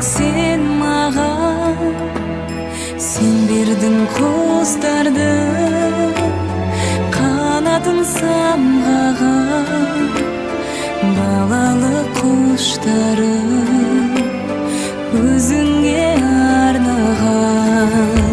sen mаған, sen бердің құстарды, қанатын самғаған, балалық құштарым өзіңе арнаған.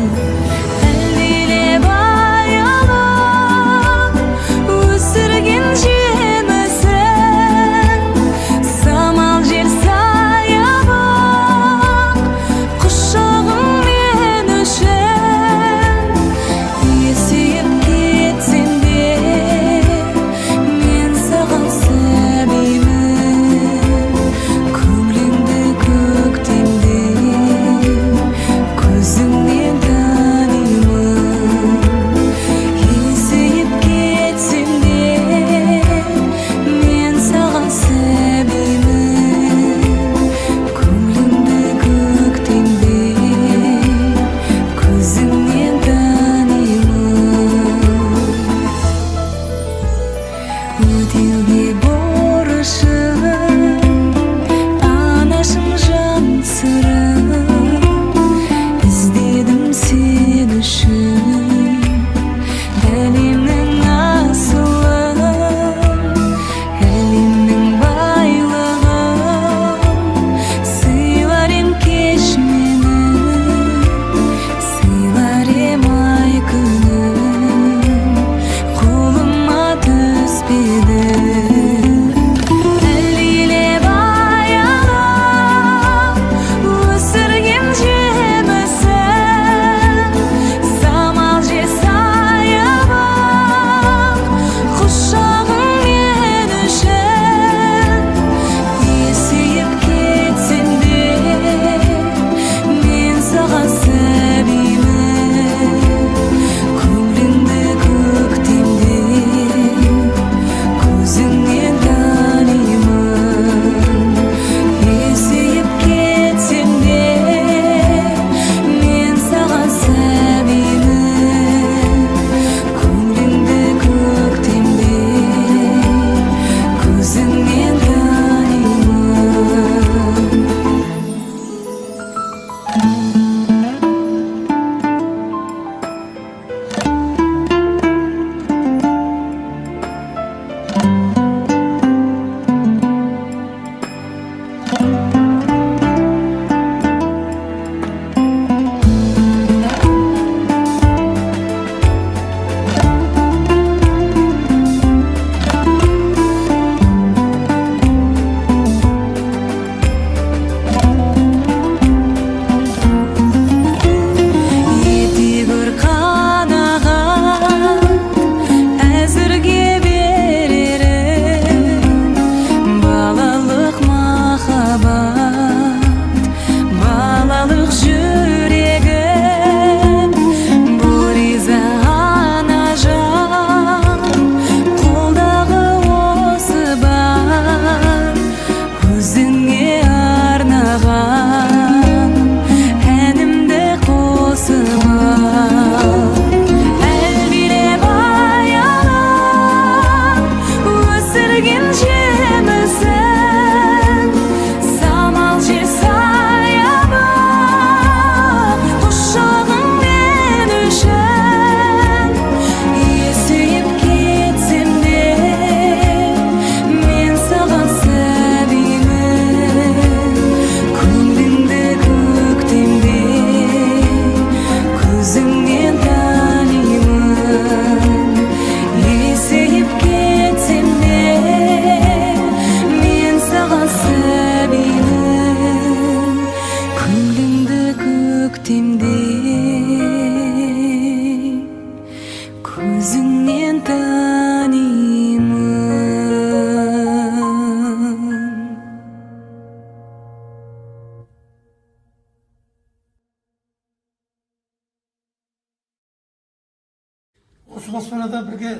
Осы баспанада бірге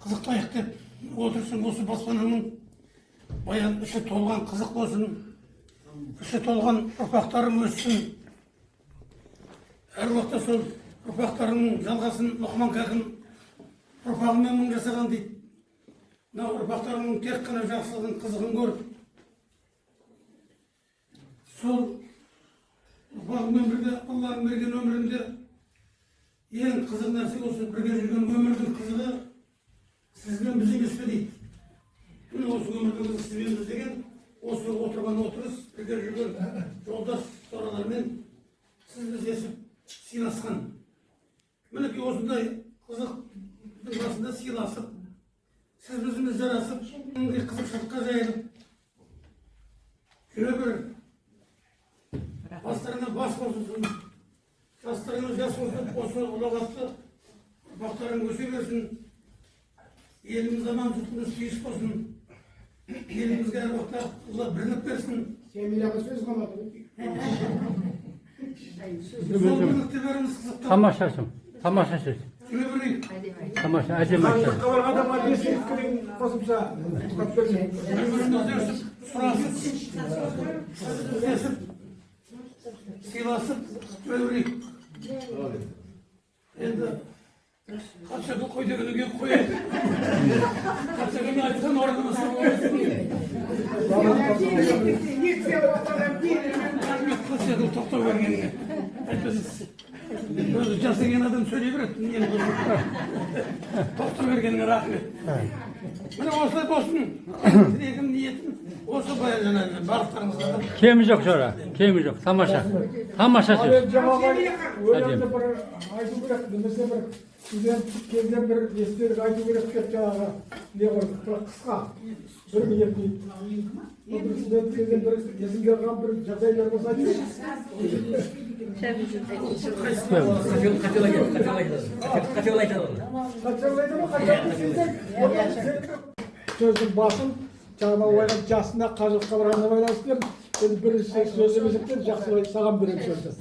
қызықтайық деп отырсын. Осы баспананың баян іші толған қызық болсын, іші толған ұрпақтарым өссін. Әр уақытта сол ұрпақтарының жалғасын Лұқман Кәрім ұрпағымен мың жасаған дейді. Мына ұрпақтарының тек қана жақсылығын, қызығын көріп, сол ұрпағыммен бірге Алланың берген өмірімде ең қызық нәрсе осы бірге жүрген өмірдің қызығы сіз бен біз емес пе дейді. Міне осы өмірдің қызығы сіз бен біз деген осы отырған отырыс бірге жүрген жолдас соралармен сіз біз есіп сыйласқан. Мінекей осындай қызықтың басында сыйласып, сіз бізіміз жарасып, қызықшылыққа жайылып жүре бір бастарына бас қосылсын, жастарыңыз жас болсын, осы ұлағатты ұрпақтарың өсе берсін, еліміз аман, жұртымыз тиіс болсын, елімізге әр уақытта Алла бірлік берсін. Семиляға сөз қалады. Сол бірлікте бәріміз қызықтап Тамаша сөз. Тамаша сөз. жүре берейік. Тамаша әдемі айтты. Қабырғада мәдениет кілең қосымша құттықтап берейік. Бір-бірімізді өсіп, сұрасып, өсіп, сыйласып жүре берейік. Енді қаншаға қой дегенге қояды. Қаншаға айтқан орнымызға рахмет қылсады тоқтау бергеніне. Айтпасыз. Өзі жас деген адам сөйлей береді. Тоқтау бергеніне рахмет. Міне осылай болсын. Тілегім, ниетім осы баян жаңағы барлықтарыңызға. Кемі жоқ жора. Кемі жоқ. Тамаша. Тамаша сөз. Өлеңді бір айту керек, немесе бір студенттік кезден бір естелік айту керек деп жаңағы не қойдық, бір қысқа, бір минут дейді. Бір студенттік кезден бір есімге қалған бір жағдайлар болса сөздің басын жаңағы ойлап жасына қажылыққа барғанына байланысты енді бірінші сөз емесектен жақсы саған беремін сөзді.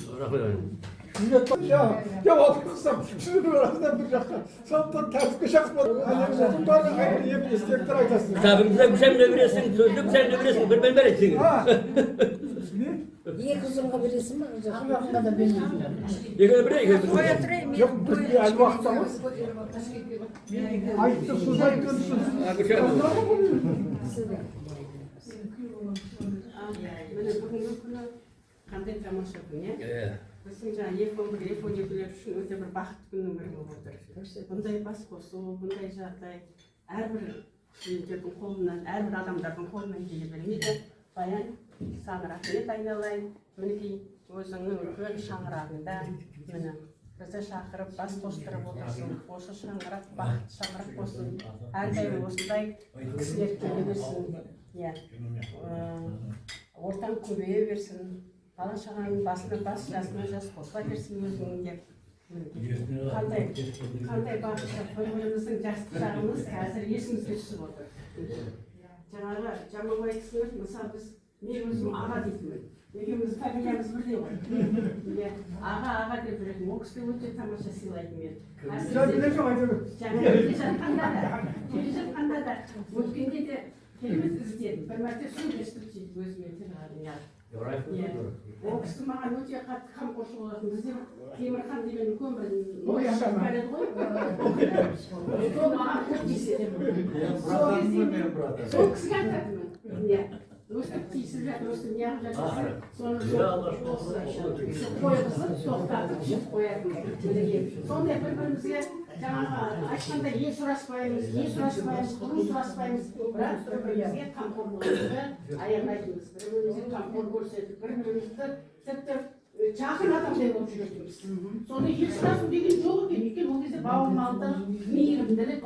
Жауап қылсам, шынын арасында бір жаққа салттан тәртіпке шақырып әлеміздің барлығы естеліктер айтасың. Kitabımıza güzel ne verirsin, sözlü güzel ne verirsin, bir ben verirsin. Екі жылға бересің ба? Жақында да бермеймін. Yıkını bire yıkını. Жоқ, бізге әлі уақыт алып. Айтты, сөз айтты, Міне бүгінгі күні қандай тамаша күн, иә? Біздің жаңағы F11 үшін өте бір бақытты күннің бірі болып отыр. Бұндай бас қосу, бұндай жағдай әрбір студенттердің қолынан, әрбір адамдардың қолынан келе бермейді. Баян, саған рахмет айналайын. Мінекей өзіңнің үлкен шаңырағында міне бізді шақырып бас қостырып отырсың. Осы шаңырақ бақытты шаңырақ болсын. Әрдайым осындай кісілер келе берсін. Иә, ортаң көбейе берсін, бала шағаның басына бас, жасына жас қосыла берсін өзіңнің деп. Қандай бақытты бір-біріміздің жасты шағымыз қазір есімізге түсіп отыр. Жаңағы Жаманбай кісілер, мысалы мен өзім аға дейтінмін. Екеуміз фамилиямыз бірдей ғой. Аға деп жүретін, ол кісі өте тамаша сыйлайтын мен. Келе жатқанда да, өткенде де керемет іздедім. Бір мәрте сөйлестіп сөйтіп өзіме тілғадым. Ол кісі маған өте қатты қамқоршы болатын. Бізде Темірхан деген көмір шығып барады ғой. Сол маған көп тиіседі. Сол кісіге айтатынмын. Өстіп тиісіп жатыр, өстіп неғып жатыр. Соны қойғызып, тоқтатып шығып қоятын. Сондай бір-бірімізге жаңағы айтқанда ел сұраспаймыз, құлын сұраспаймыз, бірақ бір-бірімізге қамқор болуды аяғайтынбыз. Бір-бірімізге қамқор көрсетіп, бір-бірімізді тіпті жақын адамдай болып жүретінбіз. Соны ел сұрасу деген жоқ екен. Өйткені ол кезде бауырмалдық, мейірімділік,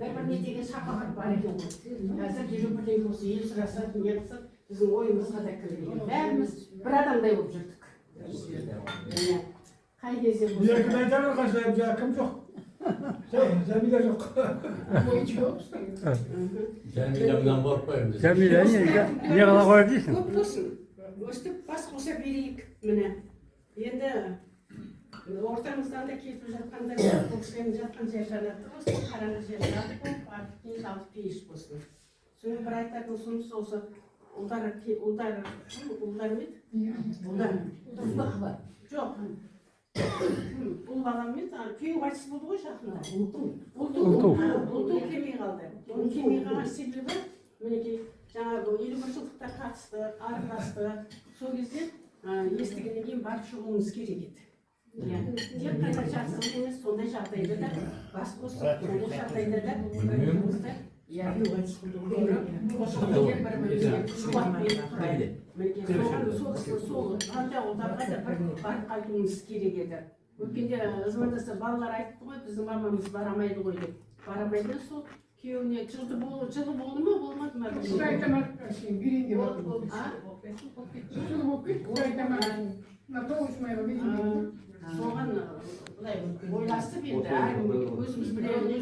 бір-біріне деген шапағат бар екен ғой. Қазір жүріп бірдеңе болса ел сұраса, не қылса, біздің ойымызға да кірмеген. Бәріміз бір адамдай болып жүрдік. Қай кезде болса. Екі айтамын қанша, кім жоқ? Жәмила жоқ. Cemile'mden korkmayın biz. Cemile не қала қойып дейсің? Көп болсын. Өстіп бас қоса берейік. Міне. Енді ортамыздан да кетіп жатқанда бұл кісілердің жатқан жер жанаты болсын, қараңғы жер жанаты болып, артық жалпы пейіш болсын. Соның бір айтатын сонысы осы ұлдар ме? Ұлдар. Жоқ. Бұл баламмен күйеу қайтыс болды ғой жақында. Ұлту келмей қалды. Оның келмей қалған себебі мінекей жаңағы 51 жылдықта қатысты, араласты. Сол кезде естігеннен кейін барып шығуыңыз керек еді. Тек қана жақсылық емес, сондай жағдайда да бас қосып, сондай жағдайда да бір-біріңізді қосылумен бір-біріңізге қуат беріп тұрайын. Сол қандай ауылдарға да бір барып қайтуыңыз керек еді. Өткенде звондаса балалар айтты ғой, біздің мамамыз барамайды ғой деп. Барамайды, сол күйеуіне жылы болды ма, болмады ма? Соған ойласып енді өзіміз біледі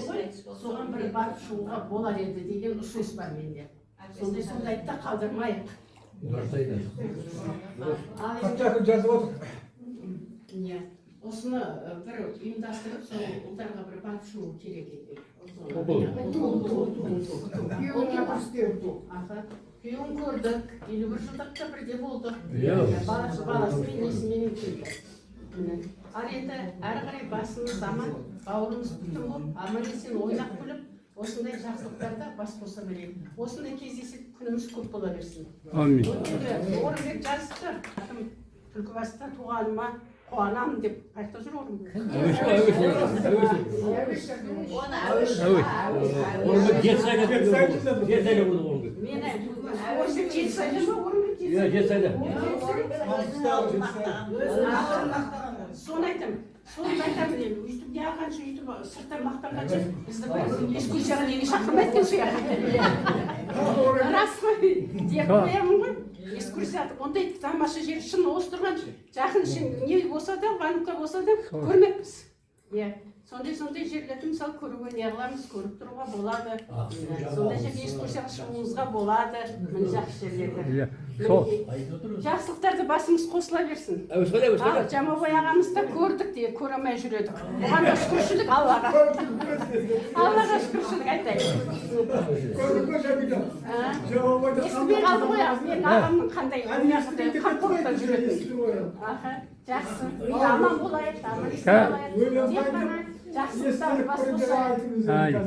ғой, соған бір барып шығуға болар еді деген ұсыныс бар менде. Сондайды да қалдырмайық. Қанша жазып отыр. Осыны бір ұйымдастырып, сол ұлдарға бір барып шығу керек еді. Күйеуін көрдік, 51 жылдықта бірде болдық. Баласымен несіменен келді. Ал енді әрі қарай басымыз аман, бауырымыз бүтін болып, аман-есен ойнақ күліп, осындай жақсылықтарда бас қоса берейік. Осындай кездесіп күніміз көп бола берсін. Амин. Орынбек жазыпты, Түлкібаста туғаныма қуанамын деп айтып жүр Орынбек. Мені осы жетісайда ма Орынбек? Жетісайда. Соны айтамын. Соны айтамын енді. Өйтіп не алғанша, өйтіп сырттан мақтанғанша бізді бір экскурсияға неге шақырмайды екен сияқты. Рас қой деп қоямын ғой. Экскурсия ондай тамаша жер шын осы тұрған жақын не болса да, Ванука болса да көрмеппіз. Сондай жерлерді мысалы көруге не қыламыз, көріп тұруға болады. Сондай жерге экскурсияға шығуымызға болады. Міне жақсы жерлерді. Жақсылықтарды басымыз қосыла берсін. Жамабай ағамызды көрдік де көремей жүредік. Оған да шүкіршілік Аллаға. Аллаға шүкіршілік айтайын. Естімей қалды ғой, мен ағамның қандай қамқорлықта жүретін. Жақсы, аман болайық, аман-есен болайық. Тек қана жақсылықтарды бас қосайық.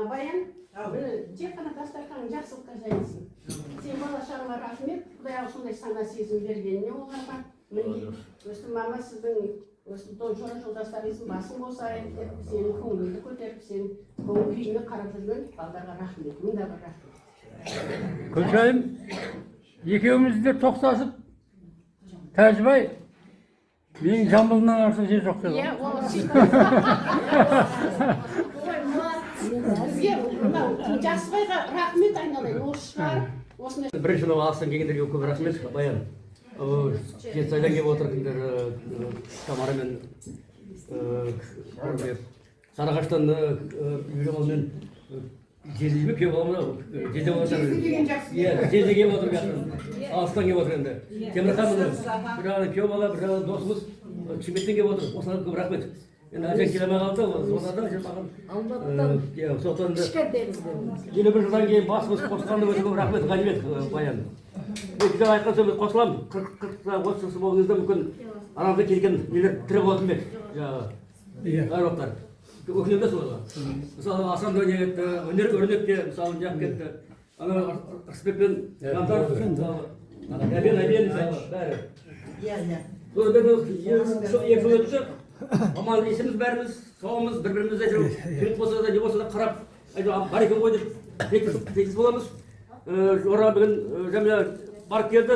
Баян, тек қана дастарханың жақсылыққа жайылсын. Сен бала-шағаңа рахмет, Құдай сондай сана сезім бергеніне оларға. Өстім мама сіздің жолдастарыңыздың басын қосайын деп, сенің көңіліңді көтеріп, сен көңіл күйіне қарап жүрген балдарға рахмет, мында бір рахмет. Күлшайым, екеуміз де тоқтасып, Тәжібай, менің жамбылымнан артық жер жоқ деді. Иә, ол бізге Жақсыбайға рахмет айналайын, ол шығар. Бірінші мынау алыстан келгендерге көп рахмет, Баян. Жетісайдан келіп отырдыңдар, Тамара мен Сарыағаштан үйленген Жезеге келіп отырмын, Жезе келіп отыр, алыстан келіп отыр енді. Темірхан бір жағынан күйеу бала, бір жағынан досымыз Шымкенттен келіп отыр, осыларға көп рахмет. Енді әжең келемей қалды, сонда соқтан 51 жылдан кейін басымыз қосқанды өте көп рахмет, ғанибет Баян. Екі айтқан сөз қосыламын, 40-30 жыл болғыңызда мүмкін арамызда келген нелер тірі болатын бек, аруақтар. Өкінемді соларға. Мысалы, Асан да өнер кетті, өрнекте, мысалы, жақ кетті. Ана Рысбек пен Жандаров, Әбен, мысалы, бәрі. Сол екі жыл өтті, аман есіміз бәріміз, сауымыз, бір-бірімізде жүріп болса да, не болса да қарап, бар екен ғой деп, тексіз боламыз. Жора бүгін жәмия барып келді,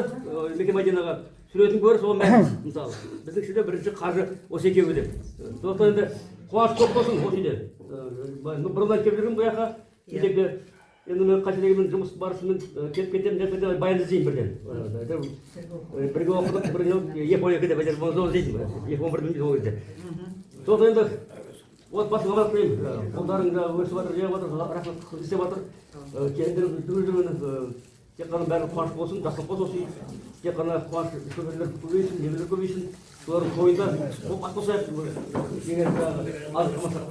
Меке Мәдинаға. Суретін көріп, сол мәліміз, мысалы. Біздің ішінде бірінші қажы осы екеуі деп. Сондықтан енді қуаныш көп болсын осы үйде. Бұрыннан келіп жүрген бұл жаққа, кезекте енді қателігімнің жұмыс барысымен келіп кетемін деп Баян іздеймін бірден. Бірге оқыдық, бірге 2012-де бәдер 19 іздеймін, 2011-де ол кезде. Сондықтан енді отбасын қалап қоймын. Қолдарың да өсіп жатыр, жеп жатыр, рахмет істеп жатыр. Кендеріңіз түгел жүргені тек қана бәрі қуаныш болсын, жақсылық болсын осы үй. Тек қана қуаныш көбелер көбейсін, немелер көбейсін. Солардың тойында бас қосайық деген азық қылмасақ.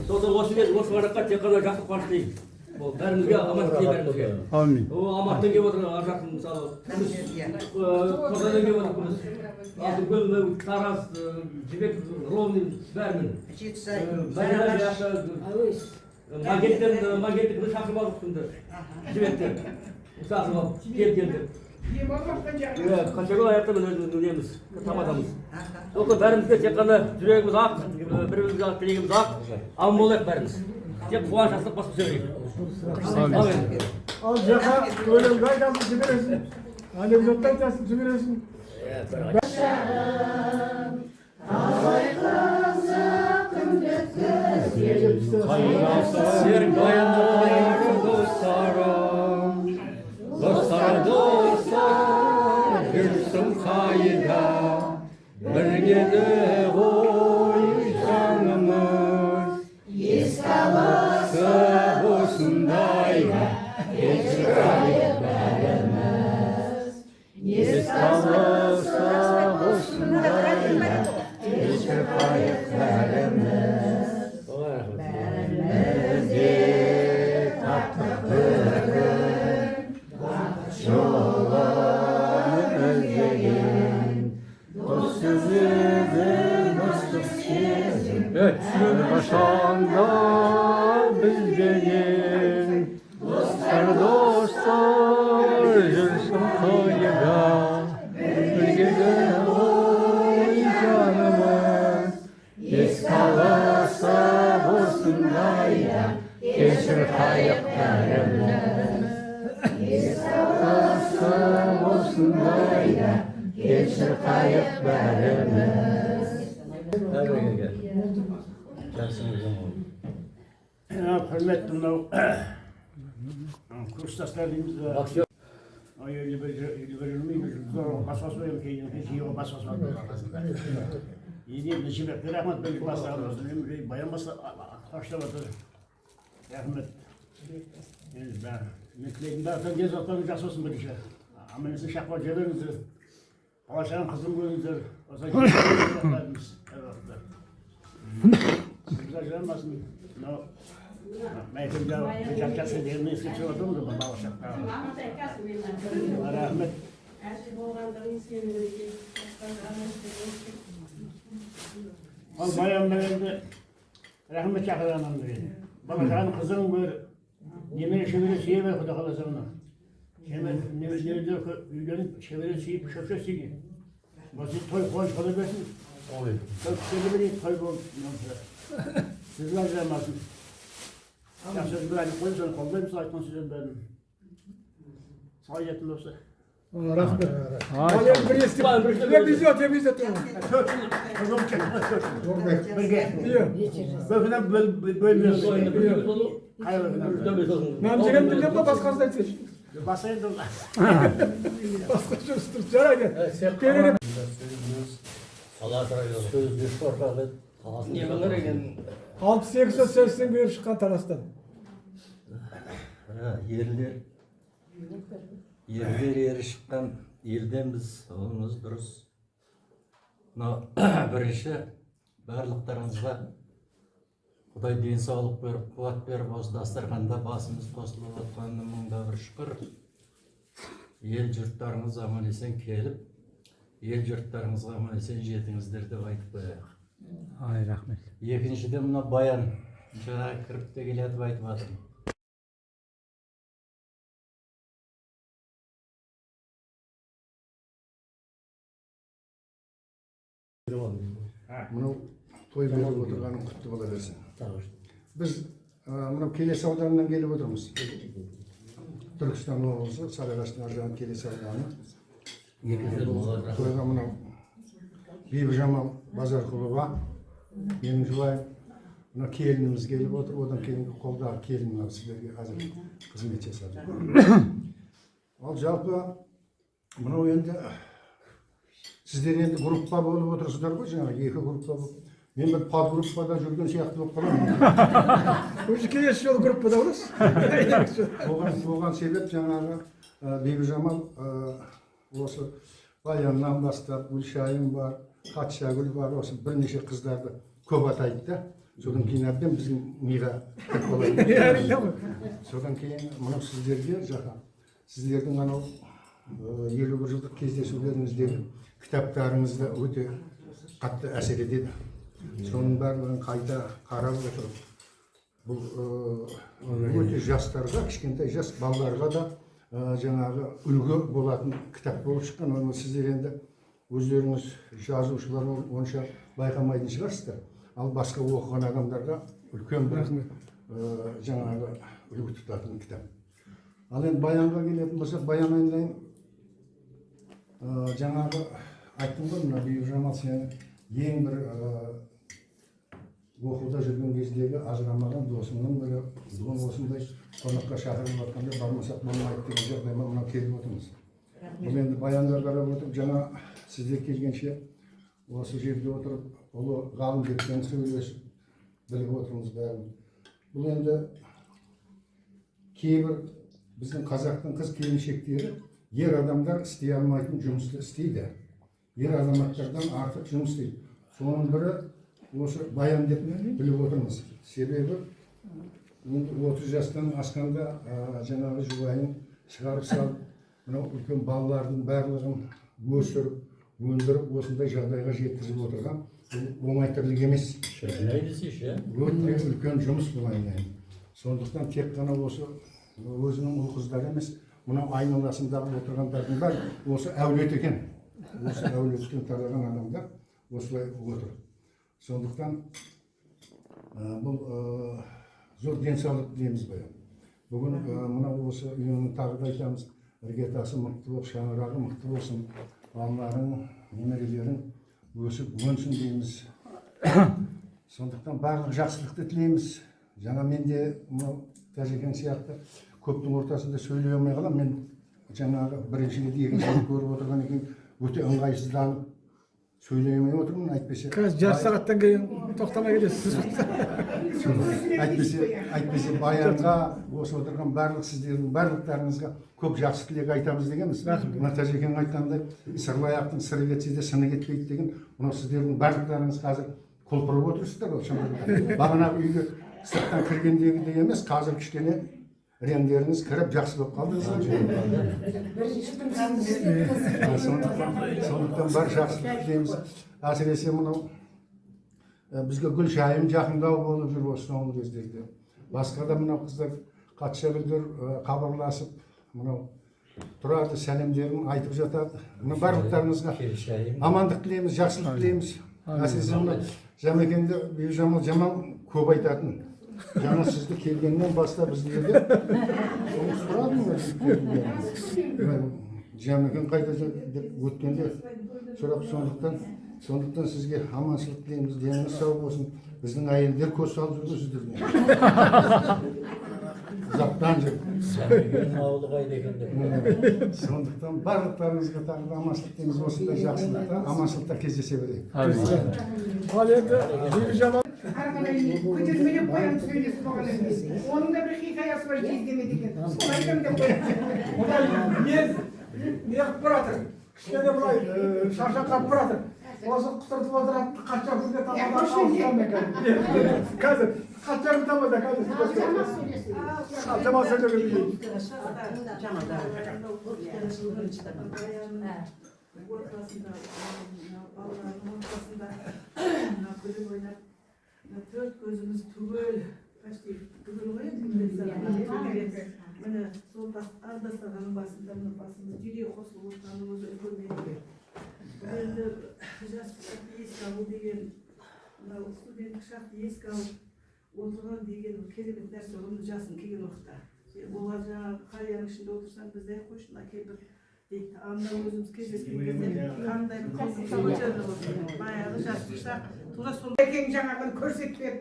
Сондықтан осы ғараққа тек қана жақсы қуаныш деймін. Бәрімізге амандық тілеймін бәрімізге. Амин. Амандықтан келіп отыр, ар жақын мысалы. Қордайдан келіп отыр күміс. Алтынкөл, Тараз, Жібек, Ровный бәрінің. Магенттік шақырып алдық күнді. Жібекті. Шақырып алып, келді. Kaçağı hayatta biz özümüz, tamadamız. Soka bärimizge tek gana yüreğimiz ak, birimizge ak, dilegimiz ak, am bolak bärimiz. Tek kuvanç aslık basıp söyleyeyim. Amin. Al jaka öyle gaydan süpürürsün. Anekdotlar tasın süpürürsün. Ser bayanlar dostlarım, dostlar, yürüsün kayda, birgede koy canımız, kalırsa olsun dayga, geçir kayıplarımız, kalırsa olsun dayga, geçir kayıplarımız. Evet, başında bizdeyin dostlar, yürüsün kayıda, birgede oy canımız, biz kalırsa olsun dayda, geçir kayıplarımız. Biz kalırsa olsun dayda, geçir kayıplarımız. Hadi gel. Hürmetli kursdaşlarımız öyle bir basas var ki hiç basas var. İyi bir şey rahmet böyle basar var. Bayan basa başlamadı. Rahmet. Yani ben mektebimde zaten gez atanı casusum böyle şey. Ama neyse şakvar cebenizdir. Paşa'nın kızım gözündür. O zaman yapmadınız. Evet. Güzel gelmesin. No. Mektebimde geçerken yerine eski çığırdım da bana başlattı. Rahmet. Al bayan benim rahmet çakıranım dedi. Bana canım kızım böyle yemeğe şöyle şeye ver kuda kalasını. Hemen ne diyor ülkenin şöyle şeyi şöyle şeyi. Basit toy koş kalabilirsin. Oluyor. Çok şöyle bir toy bol. Sizler gelmezsin. Ya söz bir aynı koyun kaldım sayttan size ben. Sayetli olsa. Rahmet. Hayır bir istifa. Ne bizi atıyor biz de tamam. Kızım çekme. Diyor. Böyle Namcıgan bilmem de başkası da seç. basaydı. Başka üstür çaraydı. Kelere Sözlü sorfalı. halk sekse sözsün bir çıkan taraftan. Yerler yeri şıkkan yerden biz olumuz duruz. Birinci barlıklarınızga Xuday den sağlık berip, kuvvet berip, осы dasturxanda basımız qo'shilib atqanına mingda bir şükür. El jurtlarınız aman esen kelip, el jurtlarınızga aman esen jetingizler deb aytib qo'yaylik. Ay rahmet. Екіншіден мына баян жаңа кіріп те келатып айтып жатырмын. Мынау той беріп отырғаның құтты бола берсін. Біз мынау Келес ауданынан келіп отырмыз. Түркістан облысы, Сарыағаштың ар жағынан Келес ауданы. Тойға мынау Бибіжамал Базарқұлова, менің жұбайым, мына келініміз келіп отыр, одан кейінгі қолдағы келін мынау сіздерге қазір қызмет жасады. Ал жалпы мынау енді сіздер енді группа болып отырсыздар ғой, жаңағы екі группа болып. Мен бір подгруппада жүрген сияқты болып қаламын. Уже келесі жолы группада боласыз. Оған себеп жаңағы Бибіжамал осы Баяннан бастап Гүлшайым бар, Қатшагүл бар, осы бірнеше қыздарды көп атайды да. Содан кейін әбден біздің миға кіріп қалады. Содан кейін мынау сіздерге жақа, сіздердің анау 51 жылдық кездесулеріңіздегі кітаптарыңызда өте қатты әсер етеді. Соның барлығын қайта қарап отырып, бұл өте жастарға, кішкентай жас балаларға да жаңағы үлгі болатын кітап болып шыққан. Оны сіздер енді өздеріңіз жазушылар онша байқамайтын шығарсыздар. Ал басқа оқыған адамдарға үлкен бір жаңағы үлгі тұтатын кітап. Ал енді баянға келетін болсақ, баян айналайын жаңағы айттым ғой, мына Бибіжамал, сені ең бір оқуда жүрген кездегі ажырамаған досымның бірі. Бүгін осындай қонаққа шақырып жатқанда бармасақ болмайды деген жағдайға мынау келіп отырмыз. Бұл енді баяндар қарап отырып, жаңа сіздер келгенше осы жерде отырып, ұлы ғалым кеткен сөйлесіп біліп отырмыз бәрін. Бұл енді кейбір біздің қазақтың қыз келіншектері ер адамдар істей алмайтын жұмысты істейді. Ер азаматтардан артық жұмыс істейді. Соның бірі осы баян деп біліп отырмыз. Себебі 30 жастан асқанда жаңағы жұбайын шығарып салып, мынау үлкен балалардың барлығын өсіріп, өндіріп, осындай жағдайға жеткізіп отырған оңай тірлік емес. Өте үлкен жұмыс бұл айналайын. Сондықтан тек қана осы өзінің ұл қыздары емес, мынау айналасындағы отырғандардың бәрі осы әулет екен. Осы әулеттен тараған адамдар осылай отыр. Сондықтан бұл зор денсаулық дейміз бе. Бүгін мынау осы үйінің тағы да айтамыз, іргетасы мықты болып, шаңырағы мықты болсын, балаларың, немерелерің өсіп өнсін дейміз. Сондықтан барлық жақсылықты тілейміз. Жаңа менде Тәжекең сияқты көптің ортасында сөйлей алмай қалам. Мен жаңағы бірінші рет екінші көріп отырған екен, өте ыңғайсызданып сөйлей алмай отырмын. Әйтпесе Қазір жарты сағаттан кейін тоқтамай келесіз. Әйтпесе баянға, осы отырған барлық сіздердің барлықтарыңызға көп жақсы тілек айтамыз дегенбіз. Мына Тәжекең айтқандай, сырлы аяқтың сыры кетсе де сыны кетпейді деген, мынау сіздердің барлықтарыңыз қазір құлпырып отырсыздар ғой. Бағана үйге сырттан кіргендегідей емес, қазір кішкене реңдеріңіз кіріп жақсы болып қалдыңыз. Сондықтан бар жақсылық тілейміз. Әсіресе мынау бізге гүл шайым жақындау болып жүр осы соңғы кездерде. Басқа да мынау қыздар қатшагүлдер хабарласып, мынау тұрады, сәлемдерін айтып жатады. Мына барлықтарыңызға амандық тілейміз, жақсылық тілейміз. Әсіресе мына Жәмекеңді Бибіжамал жаман көп айтатын. Жаңа сізді келгеннен баста біздерде соны сұрадым ғой. Жәмекең қайда деп өткенде сұрап, сондықтан сізге аманшылық тілейміз, деніңіз сау болсын. Біздің әйелдер көз салып жүрді сіздерге. Ұзақтан жүр. Жәмекеңнің ауылы қайда екен деп. Сондықтан барлықтарыңызға тағы да аманшылық тілейміз, осындай жақсылықта, аманшылықта кездесе берейік. Ал енді Бибіжамал көтермелеп қоям сөйлесіп болған емес. Оның да бір хикаясы бар, жездеме деген. Сол айтам деп қоям. Одан не қылып баратыр? Кішкене былай шаршап баратыр. Осы құтыртып отыратын қатшагүлге тамада ауыстырам. Қазір қатшагүл тамада қазір. Жамал сөйлеген. Төрт көзіміз түгел, почти түгел ғой енді. Міне сол ардастағаның басында, мына басымыз жүре қосылып отырғанның өзі үлкен мереке. Енді жас шақты еске алу деген, мынау студенттік шақты еске алып отырған деген керемет нәрсе, оны жасын келген уақытта. Олар жаңағы қарияның ішінде отырсаң, бізде қойшын әкеліп дейді. Анда өзіміз кездескен кезде қандай бір баяғы жастық шақ. Әкең жаңағын көрсетпеп,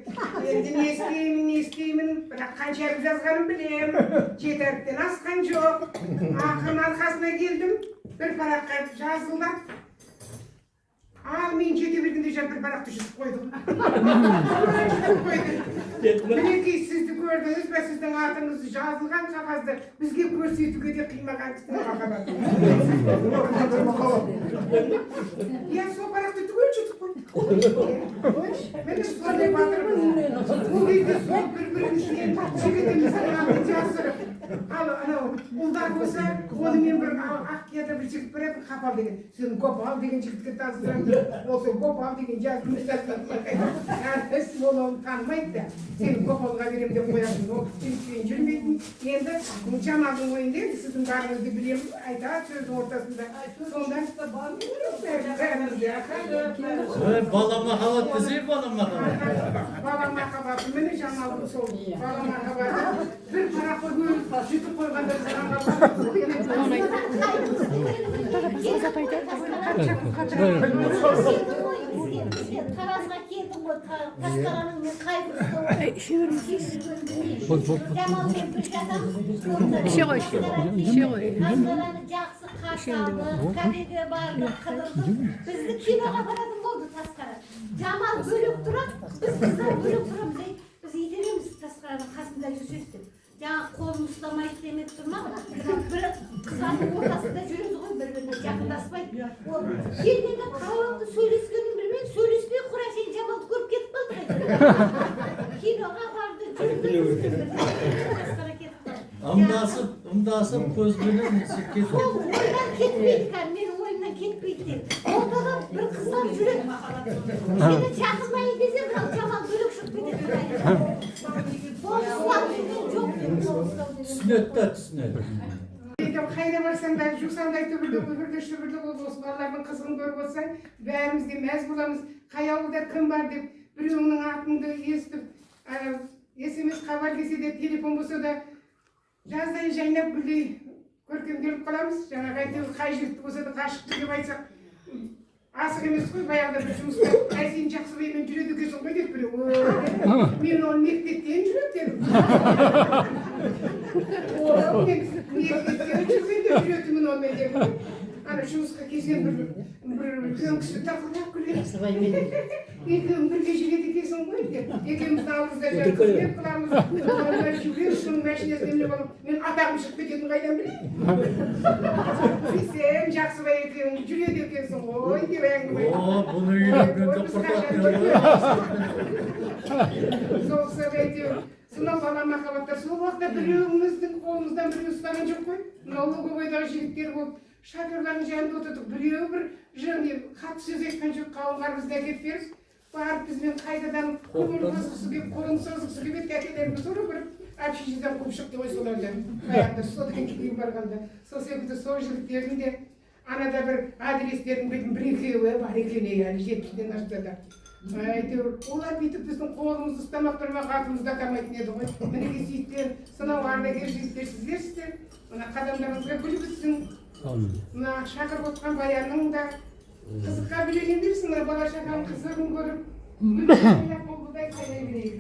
енді не істеймін, бірақ қанша әріп жазғанын білем, 7 әріптен асқан жоқ. Ақырын арқасына келдім, бір параққа жазылды. Ал мен жете бергенде бір парақты жүзіп қойдым. Мінекей сізді көрдіңіз бе, сіздің атыңыз жазылған қағазды бізге көрсетуге де қимаған кісінің қағазы. Я сол парақты түгел жұтып қойдым. Мен сондай батырмын. Бұл кезде сол бір-бірінен жігітіміздің атын жасырып, ал анау ұлдар болса онымен бір аққияда бір жігіт бар еді қапал деген сен гопал деген жігітке таныстырамын осы гопал деген жаздың әртіс ол оны танымайды да сен гопалға беремін деп қоясың ол келіспейін жүрмейтін енді жамалдың ойында енді сіздің барыңызды білемін айтады сөздің ортасында сонда Бала махаббат десе бала махаббат. бала махаббаты міне жамалдың сол бала махаббаты бір қарақой көлік жұтып қойғанда таразға келдім ғой тасқараның мен қайғысы жамалмен бір жатамыз іше ғой тасқараны жақсы қарсы алды кәдеге барды қыдырдық бізді киноға баратын болды тасқара жамал бөлек тұрады біз қыздар бөлек тұрамыз біз итереміз тасқараның қасында жүрсек деп жаңағы қолын ұстамайды демек тұрма бір қыздардың ортасында жүреді ғой бір біріне жақындаспайды ол келгенде қалауды сөйлескенін білмей сөйлеспей құра сен жамалды көріп кетіп қалды киноға барды жүрді тасқара кетіп қалды ымдасып көзбенен кетіп сол ойынан кетпейді кәдімгі менің ойымнан кетпейді деп ортада бір қыздар жүреді сені жақынмайын десе бірақ жамал бөлек шығып кетеді түсінеді. Қайда барсаң да жусандай түбірлі болып осы балалардың қызығын көріп отырсаң бәріміз де мәз боламыз қай ауылда кім бар деп біреуінің атыңды естіп смс хабар келсе де телефон болса да жаздай жайнап гүлдей көркемделіп қаламыз жаңағы әйтеуір қай жігітті болса да ғашықты деп айтсақ асық емес қой баяғыда бір жұмыста әй сен жақсы баймен жүреді екенсің ғой деп біреу мен оны мектептен жүреді дедім мектептен жүргенде жүретінмін онымен дедім ана жұмысқа келсем бір үлкен кісі тақырып күледі екеуің бірге жүреді екенсің ғой деп екеумізді ауызда жатқызып қыламыз жүреміз соның машинасына мініп алып мен атағым шығып кететінін қайдан білейін сен жақсыбай екеуің жүреді екенсің ғой деп әңгіме Бұны үйренгенде сол әйтеуір сонау бала махаббаттар сол уақытта біреуіміздің қолымыздан біреу ұстаған жоқ қой мынау луговойдағы жігіттер болып шоферлардың жанында отырдық біреу бір жаңағы қатты сөз айтқан жоқ қауын қарбызды әкеліп беріп барып бізбен қайтадан көңіл қосқысы келіп қолын созғысы келіп еді әкелеріміз ұрып бір общежитиеден қуып шықты ғой соларды баяғыда содан кейін барғанда сол секілді сол жігіттердің де анада бір адрестерін білдім бір екеуі бар екен әлі 70-ден асты да әйтеуір олар бүйтіп біздің қолымызды ұстамақ тұрмақ атымызды атамайтын еді ғой мінекей сөйткен сонау ардагер жігіттер сіздерсіздер мына қадамдарыңызға гүл бітсін мына шақырып отқан баянның да қызыққа білегендерсің мына бала шағаның қызығын көріп бұлдай қайдай берейік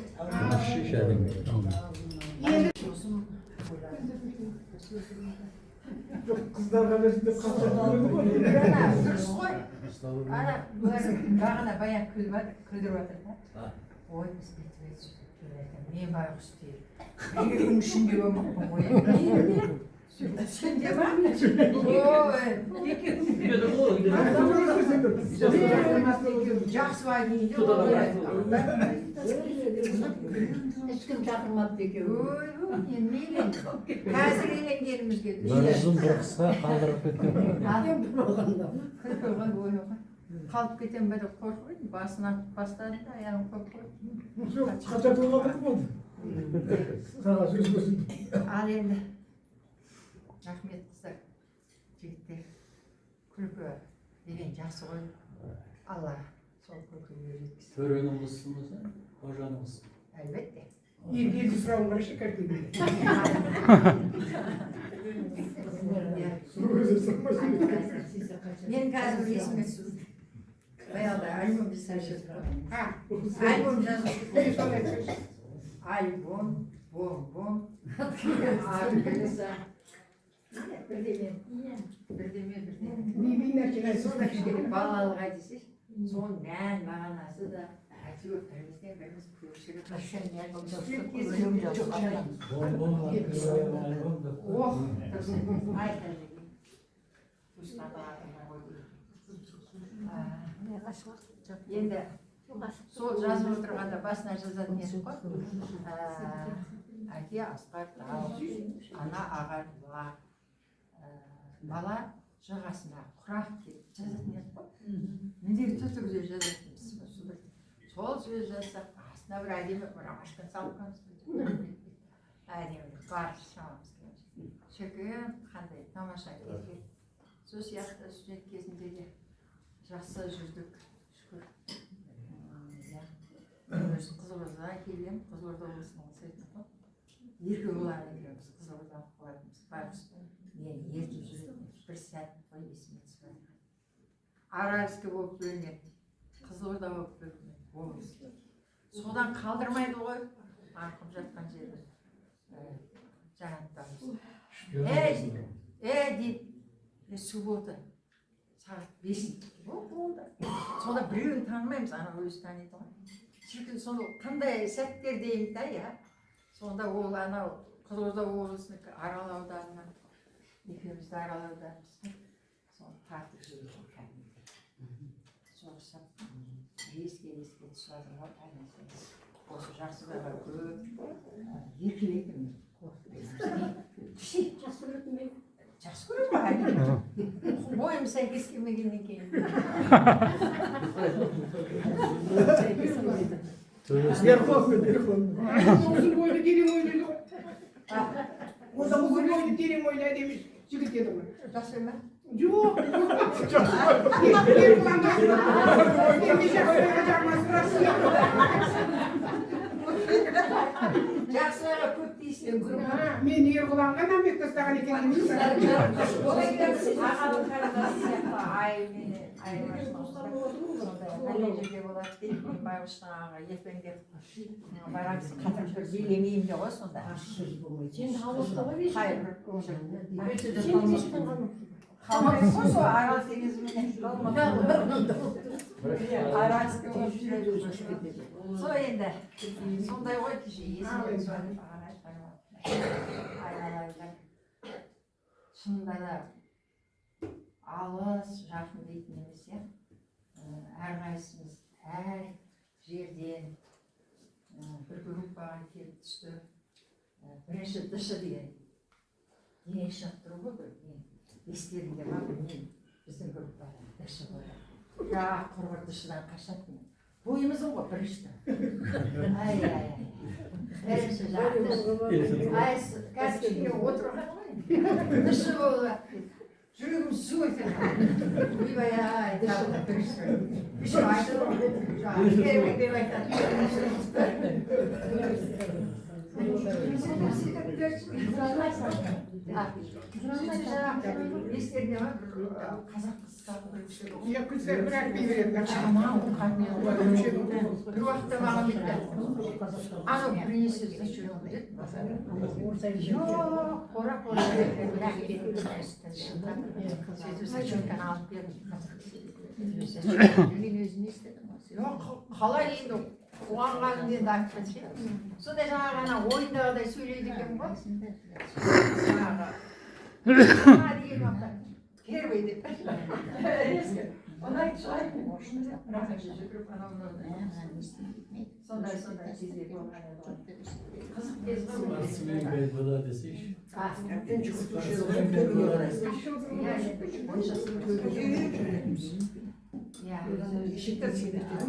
қыздарға берсін деп дұрыс қой ана бағана баян күлдіріп жатыр да ой біз бүйтіп мен байғұс деймін екі күн ішінде болмақпын ғой сенде ма? Жақсыбай дейді ешкім шақырмапты екеуі мейлі қазір келгендерімізге бір ұзын бір қысқа қалдырып кеткен қалып кетем бе деп қорқып басынан бастады да аяғын қойып қанша болған болды ал енді рахмет қыздар жігіттер күлкі деген жақсы ғой алла сол күлкіге жеткізсін төренің қызысың ба қожаның қызысың әлбетте елді сұрауын қарашы картина мен қазір есіме түсті баяғыда альбом жасап альбом жазып альбом бом бірдеме сонда кішкене балалығы десеш соның мән мағынасы да әйтеуір бірімізден біріміз енді сол жазып отырғанда басына жазатын едік қой әке асқар тау, ана аға дуа, бала жағасына құрақ деп жазатын еді ғой. Міндетті түрде жазатынбыз. Сол сөз жазсақ, астына бір әдемі ромашка салып қоймыз. Әдемі бар шамамыз келеді. Шөкем қандай тамаша кезге. Сол сияқты студент кезінде де жақсы жүрдік, шүкір. Өзі Қызылордаға келгем, Қызылорда облысының сайтын ғой. Екі болған екенбіз, Қызылордаға қуатымыз бармыз. Мен ертіп жүрдім, бір сәт қой есіме түсіп. Аральский болып бөлінеді, Қызылорда болып бөлінеді, облыс. Содан қалдырмайды ғой, арқып жатқан жерді. Жанаттамыз. Дейді, суббота, сағат 5. Болды. Сонда біреуін танымаймыз, ана өзі таниды ғой. Шіркін сонда қандай сәттер деймін да, я. Сонда ол анау Қызылорда облысының Арал ауданынан екеумізді Арал ауданымыз. Соны тартып жүрдім кәдімгі. Соғысып, еске түсадым ғой, осы жақсы баба көп. Еркелейді мен. Жақсы көретін мен. Жақсы көрем ба? Бойым сәйкес келмегеннен кейін. Uzun boylu derin oynuyordu. O da uzun boylu derin oynadı demiş. Çıkıp dedim ben. Жақсы ма? Yok. Жақсыға көп дейсің. Men Erg'ulonga namek tastag'an ekanman. Ағалық қарындасы сияқты қандай жерде болады дейді. Мен байғұштың аға ертеңдеп барамыз қатырып бір билемеймін де ғой сонда. Қалмайды ғой сол Арал теңізіменен. Аральский болып жүреді. Сол енді сондай ғой кеше есімде түсіп айналайындар. Шынында да алыс жақын дейтін емес, иә. Әрқайсымыз әр жерден бір группаға келіп түсті. Бірінші дышы деген дене шынықтыру ғой. Естерінде бар, біздің группада дышы болды. Жақ құрғыр дышыдан қашатын. Бойымызың ғой бірінші. Ай. Бірінші жақ дышы. Ай, кәсіпшіге отырған ғой. Дышы болып жүрегім су екен. Ойбай, дышы бірінші. Үші айтыр ғой. Керек деп айтады. Естерде ма? Қазақ қысқалы бір кіші болды. Ya kızlar bırak bir verin. Bir uақытта маған айтты. Анау принесет за жүріп деді. Жоқ, қора бірақ кетті. Сөйтіп зачетканы алып бердім. Мен өзім естідім. Жоқ, қалай енді қуанғанын енді айтып кетсе. Сонда жаңағы ана ойындағыдай сөйлейді екен ғой. Жаңағы деген уақытта первый деп. Ona hiç ayırmıyor. Сондай кезде болған еді. Қызық кез ғой.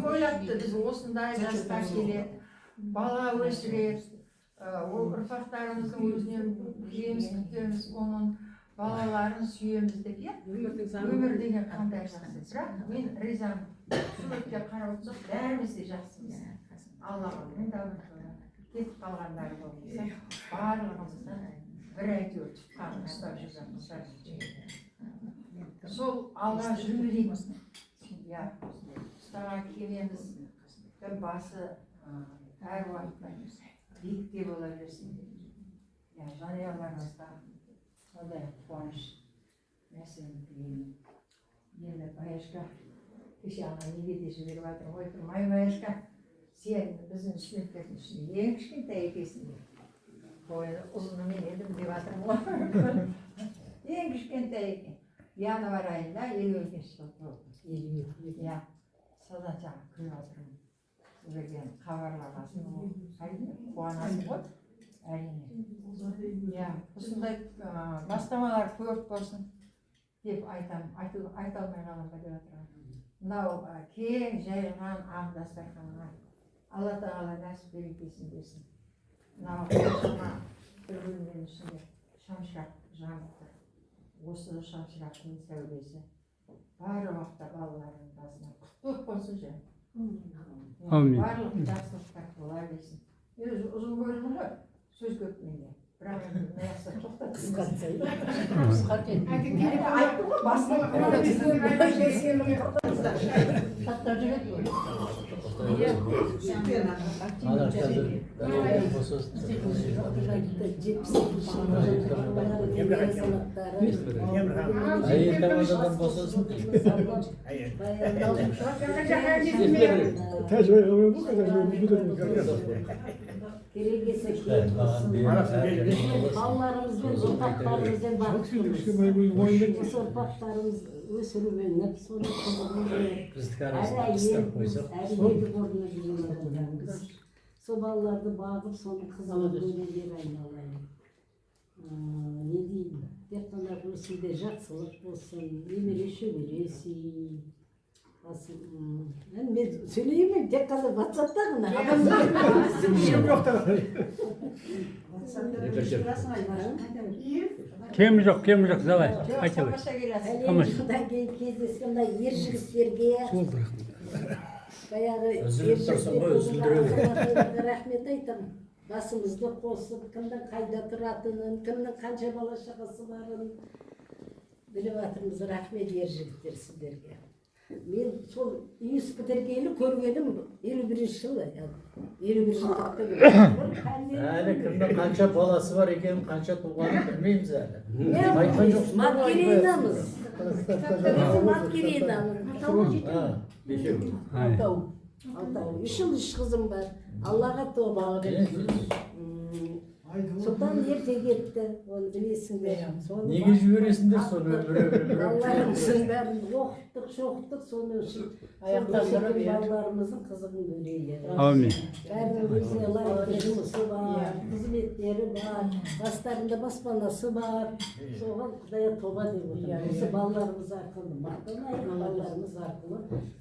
Ойлапты, біз осындай жасқа келеді, бала өсіреді, ұрпақтарымыздың өзінен жеміс күтеміз, оның балаларын сүйеміз деп, өмір деген қандай жақсы. Бірақ мен ризамын. Суретке қарап отырсақ, бәріміз де жақсымыз. Аллаға мен кетіп қалғандары болмаса, барлығымызды бір әйтеуір тұтқан ұстап жүрген ұстап жүрген. Сол алға жүрмейміз. Ұстаған кемеміздің басы әр уақытта биікте бола берсін. Жанұяларымызда сондай қуаныш нәрсені тілеймін. Енді Баяшқа кеше ана неге де жіберіп жатырмын. Ой, тұрмай Баяшқа, сен біздің студенттердің ішінде ең кішкентай екенсің. Бойы ұзынымен едім деп жатырмын ғой. Ең кішкентай екен. Январь айында 52 жыл болды. Иә, содан жаңа күліп жатырмын. Сіздерден хабарламасын, қуанасың ғой. әрине. Иә, осындай бастамалар көп болсын деп айтамын, айта алмай қаламын деп отырмын. Мынау кең жайылған ақ дастарханға Алла тағала нәсіп берекесін берсін. Мынау бір бөлменің ішінде шамшырақ жанып тұр. Осы шамшырақтың сәулесі бар уақытта балалардың басына құтты болсын же. Амин. Барлық жақсылықтар бола берсін. Ұзын бойлымын ғой, сөз көп менде. Бірақ енді мына тоқтатып қысқартайын. Айттым ғой, басына шаттап жүреді ғой. Балаларымызбен, ұрпақтарымызбен бақыттымыз. Осы ұрпақтарымыз өсіріп, соны қызығымыз сол балаларды бағып, соны қызығын көрерге айналайын. Не деймін, тек қана өсуде жақсылық болсын, немере шөбересі. Мен сөйлеймін, тек қана WhatsApp-та ғана. Кем жоқ, давай. Айта бер. Содан кейін кездескен ер жігіттерге баяғы рахмет айтамын. Басымызды қосып, кімнің қайда тұратынын, кімнің қанша бала шағасы барын біліп жатырмыз. Рахмет ер жігіттер сіздерге. Мен сол үйіс бітіргелі көргенім 51 жылы. 51 жылдықты көргенім. Әлі кімнің қанша баласы бар екенін, қанша туғанын білмейміз әлі. Айтқан жоқсың. Маткерейнамыз. Маткерейнамыз. Алтау. 3 ұл 3 қызым бар. Аллаға тоба берсін. Содан ерте кетті, оны білесіңдер. Неге жібересіңдер соны Балаларымыздың бәрін оқыттық, соны үшін балаларымыздың қызығын көрейік. Амин. Бәрінің өзіне лайықты жұмысы бар, қызметтері бар, бастарында баспанасы бар. Соған Құдая тоба деп отырмын. Осы балаларымыз арқылы, мақтанайық, балаларымыз арқылы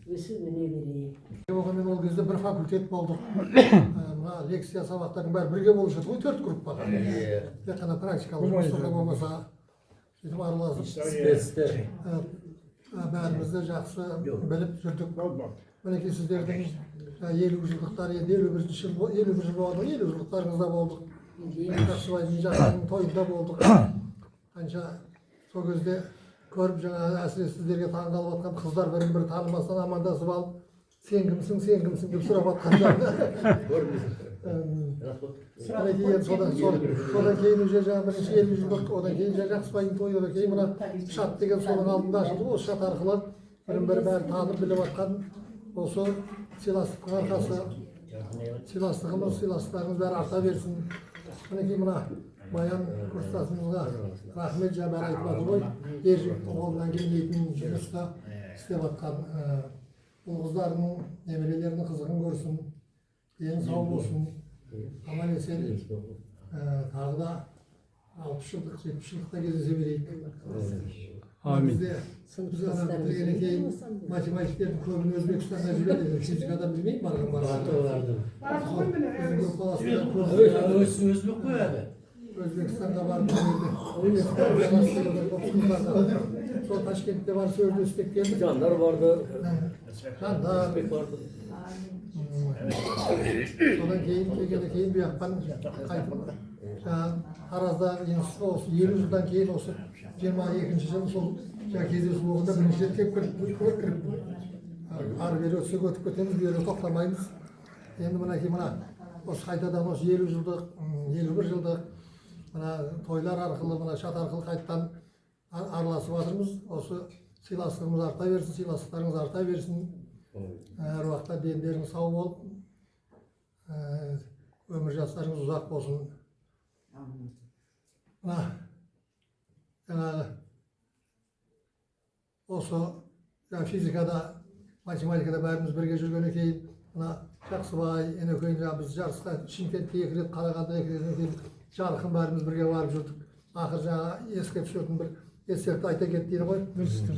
өсіп өне берейік. Мен ол кезде бір факультет болдық. Мына лекция сабақтардың бәрі бірге болушы еді ғой, 4 группаға. Тек қана практикалық жұмыстарда болмаса, сөйтіп араласып бәрімізді жақсы біліп жүрдік. Мінекей сіздердің 50 жылдықтар, енді 51 жыл болған, 50 жылдықтарыңызда болдық. Жақсыбайдың жасының тойында болдық. Қанша сол кезде көріп жаңа әсіресе сіздерге таңғалып жатқан қыздар бірін-бірі танымастан амандасып алып, сен кімсің деп сұрап жатқандар. Содан кейін уже жаңа бірінші 50 жылдық, одан кейін Жақсыбайдың тойы, одан кейін мына шат деген соның алдында ашылды. Осы шат арқылы бірін-бірі бәрі танып біліп жатқан осы сыйластықтың арқасы. Сыйластықтарыңыз бәрі арта берсін. Мінекей мына Баян курстасымызға рахмет бәрі айтып жатыр ғой. Ер жігіттің қолынан келмейтін жұмыста істеп жатқан бұл қыздарының, немерелерінің қызығын көрсін, дені сау болсын, аман есен тағы да 60 жылдық, 70 жылдықта кездесе берейік. Амин. Біз бітіргеннен кейін математиктердің көбін Өзбекстанға жібереді, физикадан білмеймін барған. Өзбек қой әлі. Өзбекстанға барып сол Ташкентте барып сөзді істеп келдік. Жандар барды. Жандар барды. Содан кейін bu жақтан қайтып Таразда осы 50 жылдан кейін осы 22-ші жыл сол кездесу болғанда бірінші рет келіп кіріп ары бері өтсек өтіп кетеміз, бері тоқтамаймыз. Енді мына осы қайтадан осы 50 жылдық, 51 жылдық мына тойлар арқылы, мына шат арқылы қайтадан араласып жатырмыз. Осы сыйластығымыз арта берсін, сыйластықтарыңыз арта берсін. Әр уақытта дендеріңіз сау болып, өмір жастарыңыз ұзақ болсын. Жаңағы осы физикада, математикада бәріміз бірге жүргеннен кейін мына Жақсыбай енекейін біз жарысқа Шымкентке 2 рет, Қарағандыға 2 рет, жарқын бәріміз бірге барып жүрдік. Ақыр жаңа еске түсетін бір естелікті айта кетті ғой.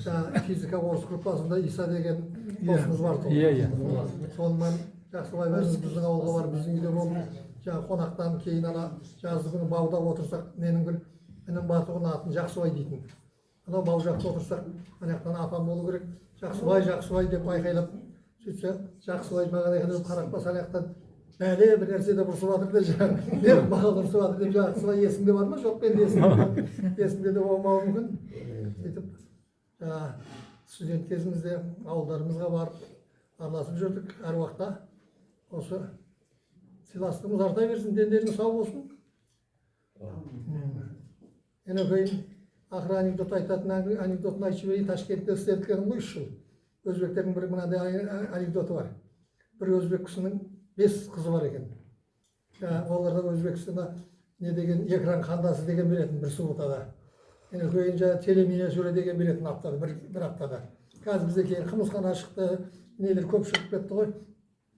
Жаңа физика орыс группасында Иса деген досымыз бар. Сонымен Жақсыбай бәріміз біздің ауылға барып, біздің үйде болып, жаңа қонақтан кейін ана жазды күні бауда отырсақ, менің бір інім бар тұғын атын Жақсыбай дейтін. Анау бау жақта отырсақ, анаяқтан апам болу керек, Жақсыбай, Жақсыбай деп айқайлап, сөйтсе, Жақсыбай маған айқайлап қарап баса анаяқтан бәле бір нәрсе де бұрсып жатыр деп жаңағы маған ұрсып жатыр деп Жақсыбай есіңде бар ма? Жоқ, мен есімде де болмауы мүмкін. Сөйтіп, студент кезімізде ауылдарымызға барып араласып жүрдік әр уақытта. Осы сыйластығымыз арта берсін, дендеріңіз сау болсын. Енекейін ақыры анекдот айтатын анекдотын айтып жіберейін. Ташкентте істедік едім ғой 3 жыл. Өзбектердің бір мынандай анекдоты бар. Бір өзбек кісінің 5 қызы бар екен. Оларда Өзбекстанда не деген экран қандасы деген беретін бір субботада. Енекейін жаңа телеминиатюра деген беретін аптада, бір аптада. Қазір бізде кейін қымызхана шықты, нелер көп шығып кетті ғой.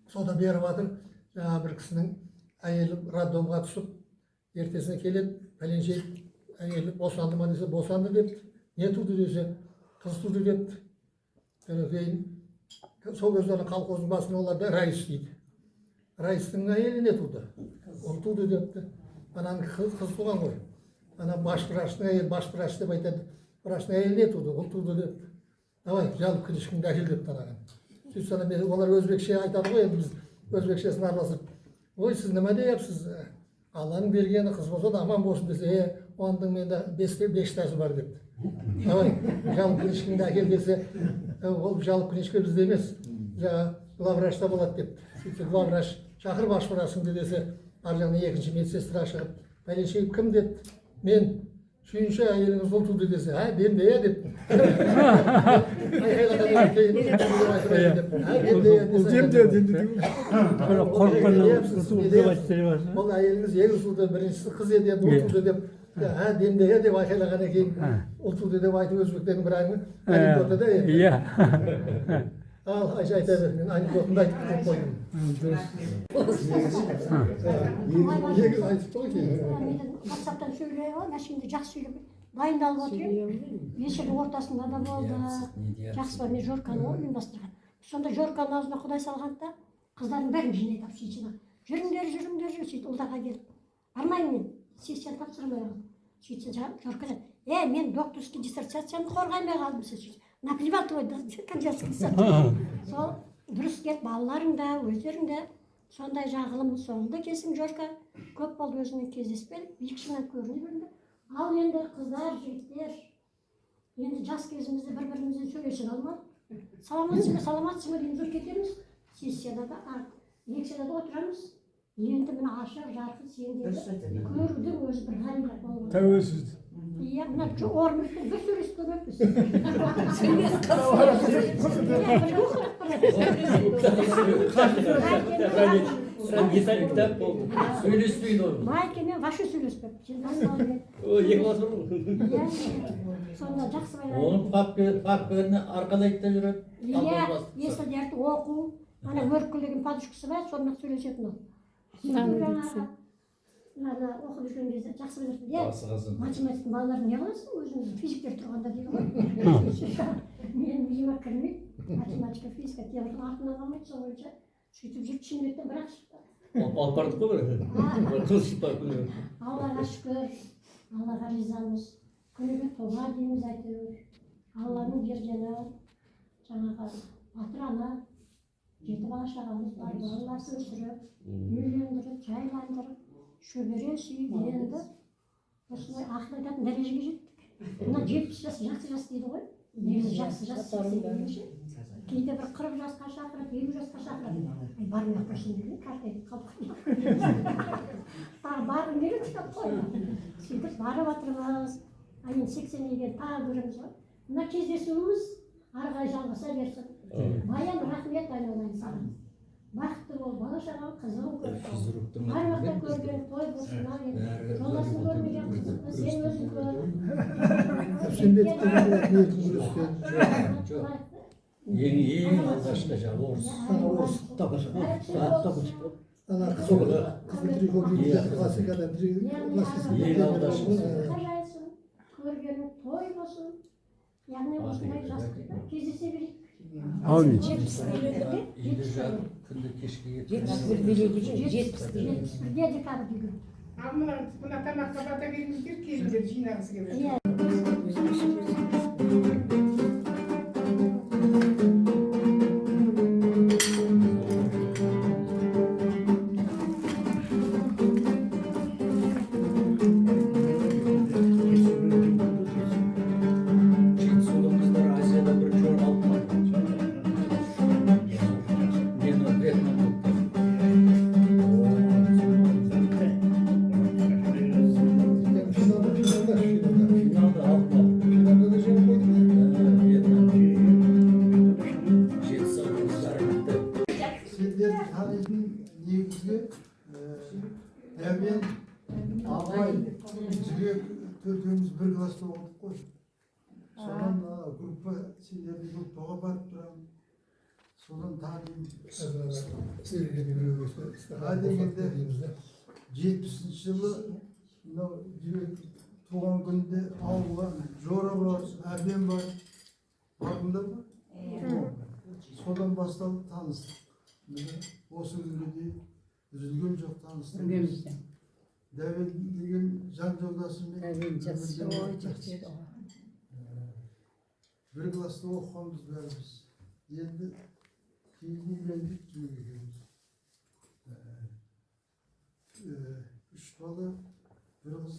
Сода беріп жатыр. Жаңа бір кісінің әйелі роддомға түсіп, ертесіне келеді, пәленше әйелі босанды ма десе, босанды депті. Не туды десе, қыз туды депті. Кейін сол кездері колхоздың басында оларда раис дейді. Раистың әйелі не туды? Ол туды депті. Ананы қыз туған ғой. Ана баш врачтың әйелі, баш врач деп айтады. Врачтың әйелі не туды? Ол туды депті. Давай, жалып книжкаңды әкел депті анаған. Сөйтсе олар өзбекше айтады ғой, енді біз өзбекшесін араласып. Ой, сіз неме deyapsiz? Алланың бергені қыз болса да аман болсын десе, оның менде 5 бар депті. Давай, жалып книжкаңды әкел десе, ол жалып книжка бізде емес, жаңа главврачта болады депті. Сөйтсе главврач шақырып ашып врачыңды десе, ар жағынан екінші медсестра шығып, пәленше кім депті? Мен сүйінші әйеліңіз ұл туды десе, демде депті. Ол әйеліңіз ең ұлды біріншісі қыз еді, ұл туды деп, демде деп айқайлағаннан кейін ұл туды деп айтып өзбектердің бір анекдоты да еді. Ал, айша айта бер, мен анекдотымды айтып қойдым. Негіз айтып қой кейін. WhatsApp'tan söylüyor, мәшімді жақсы сөйлеп дайындалып отырып, вечердің ортасында да болды. Жақсы мен Жорканы ұйымдастырған. Сонда Жорканың аузына Құдай салғанда қыздардың бәрін жинайды, сөйтіп. Жүріңдер, сөйтіп ұлдарға келіп. Бармаймын мен, сессияны тапсырмай қалдым. Сөйтсе Жорка, мен докторский диссертацияны қорғаймай қалдым, сөйтіп. Наплевал твой кандидатский диссертация. Сол дұрыс келіп, балаларың да, өздерің де сондай жағылымның соңында келсің Жорка. Көп болды өзімен кездеспедік, биікшіңнен көріне берді. Ал енді қыздар, жігіттер, енді жас кезімізде бір-бірімізден сөйлесе алмадық. Саламатсың ба дейміз, кетеміз. Сессияда да, лекцияда да отырамыз. Енді мына ашық, жарқын сендерді көрудің өзі бір ғалимдік болып. Тәуелсіз. Иә, мына орнымызды бір сөйлесіп көрмеппіз. Сөйлеспейді ол. Майкемен вообще сөйлеспепті. Сонда жақсы байлар. Оның папканы арқалайды да жүреді. Иә, есілдерді оқу, ана өркіл деген подружкасы бар, сонымен сөйлесетін ол. Оқып жүрген кезде жақсы білірді. Математиктің балаларын не қыласың? Өзіңіз физиктер тұрғанда дейді ғой. Мен миыма кірмейді. Математика, физика, теорияның артынан қалмайды. Сол бойынша сөйтіп жүріп шымкенттен бірақ шықты. Алып бардық қой бір. Аллаға шүкір, Аллаға ризамыз. Күніге тоба дейміз әйтеуір. Алланың бергені жаңағы батыр ана, 7 бала шағамыз бар, балаласын өсіріп, үйлендіріп, жайландырып, шөбере сүйіп, енді осындай ақыл айтатын дәрежеге жеттік. Мына 70 жас жақсы жас дейді ғой. Негізі жақсы жас деймінші. Кейде бір 40 жасқа шақырып, 50 жасқа шақырып. Бармай қойсын деген, картайып қалдық. Барым деген кітап қой. Сөйтіп барып жатырмыз. Енді 80-ге тағы көреміз ғой. Мына кездесуіміз ары қарай жалғаса берсін. Баян, рахмет айналайын саған. Бақытты бол, бала шағаң, қызығын көрсін. Ар уақытта көрген той болсынар енді. Жолдасын көрмеген қызықты, сен өзің көр. Ең алғашқы жаңа орыс. Орыс табысы. Ана қызыл трикол классикадан Ең алғашқы. Көргені той болсын. Яғни осындай жастықта кездесе берейік. Amin. Үйде жатып күнде кешке кетіп. 71-ге декабрь бүгін. Ал мына тамаққа бата беріңіздер, келіңдер жинағысы келеді. Иә. Жетісудың қыздары Азияда бірінші орын алып қалды. Мен Вьетнам болып финалда алып қалды. Вьетнам. Жетісудың қыздары бітті. Сендерді танитын негізгі дәмен, абай, жібек төртеуміз бір класста оқыдық қой. Содан группа, сендердің группаға барып тұрамын. Содан танимын. Дегенде 70-ші жылы мынау жібек туған күнде ауылға Жора бар, Әбен бар. Бардыңдар ма? Содан басталып таныстық. Осы күнге дейін үзілген жоқ таныстық. Дәвен деген жан жолдасымен бір класста оқығанбыз бәріміз. Енді кейін үйлендік екеуміз. Үш бала, бір қыз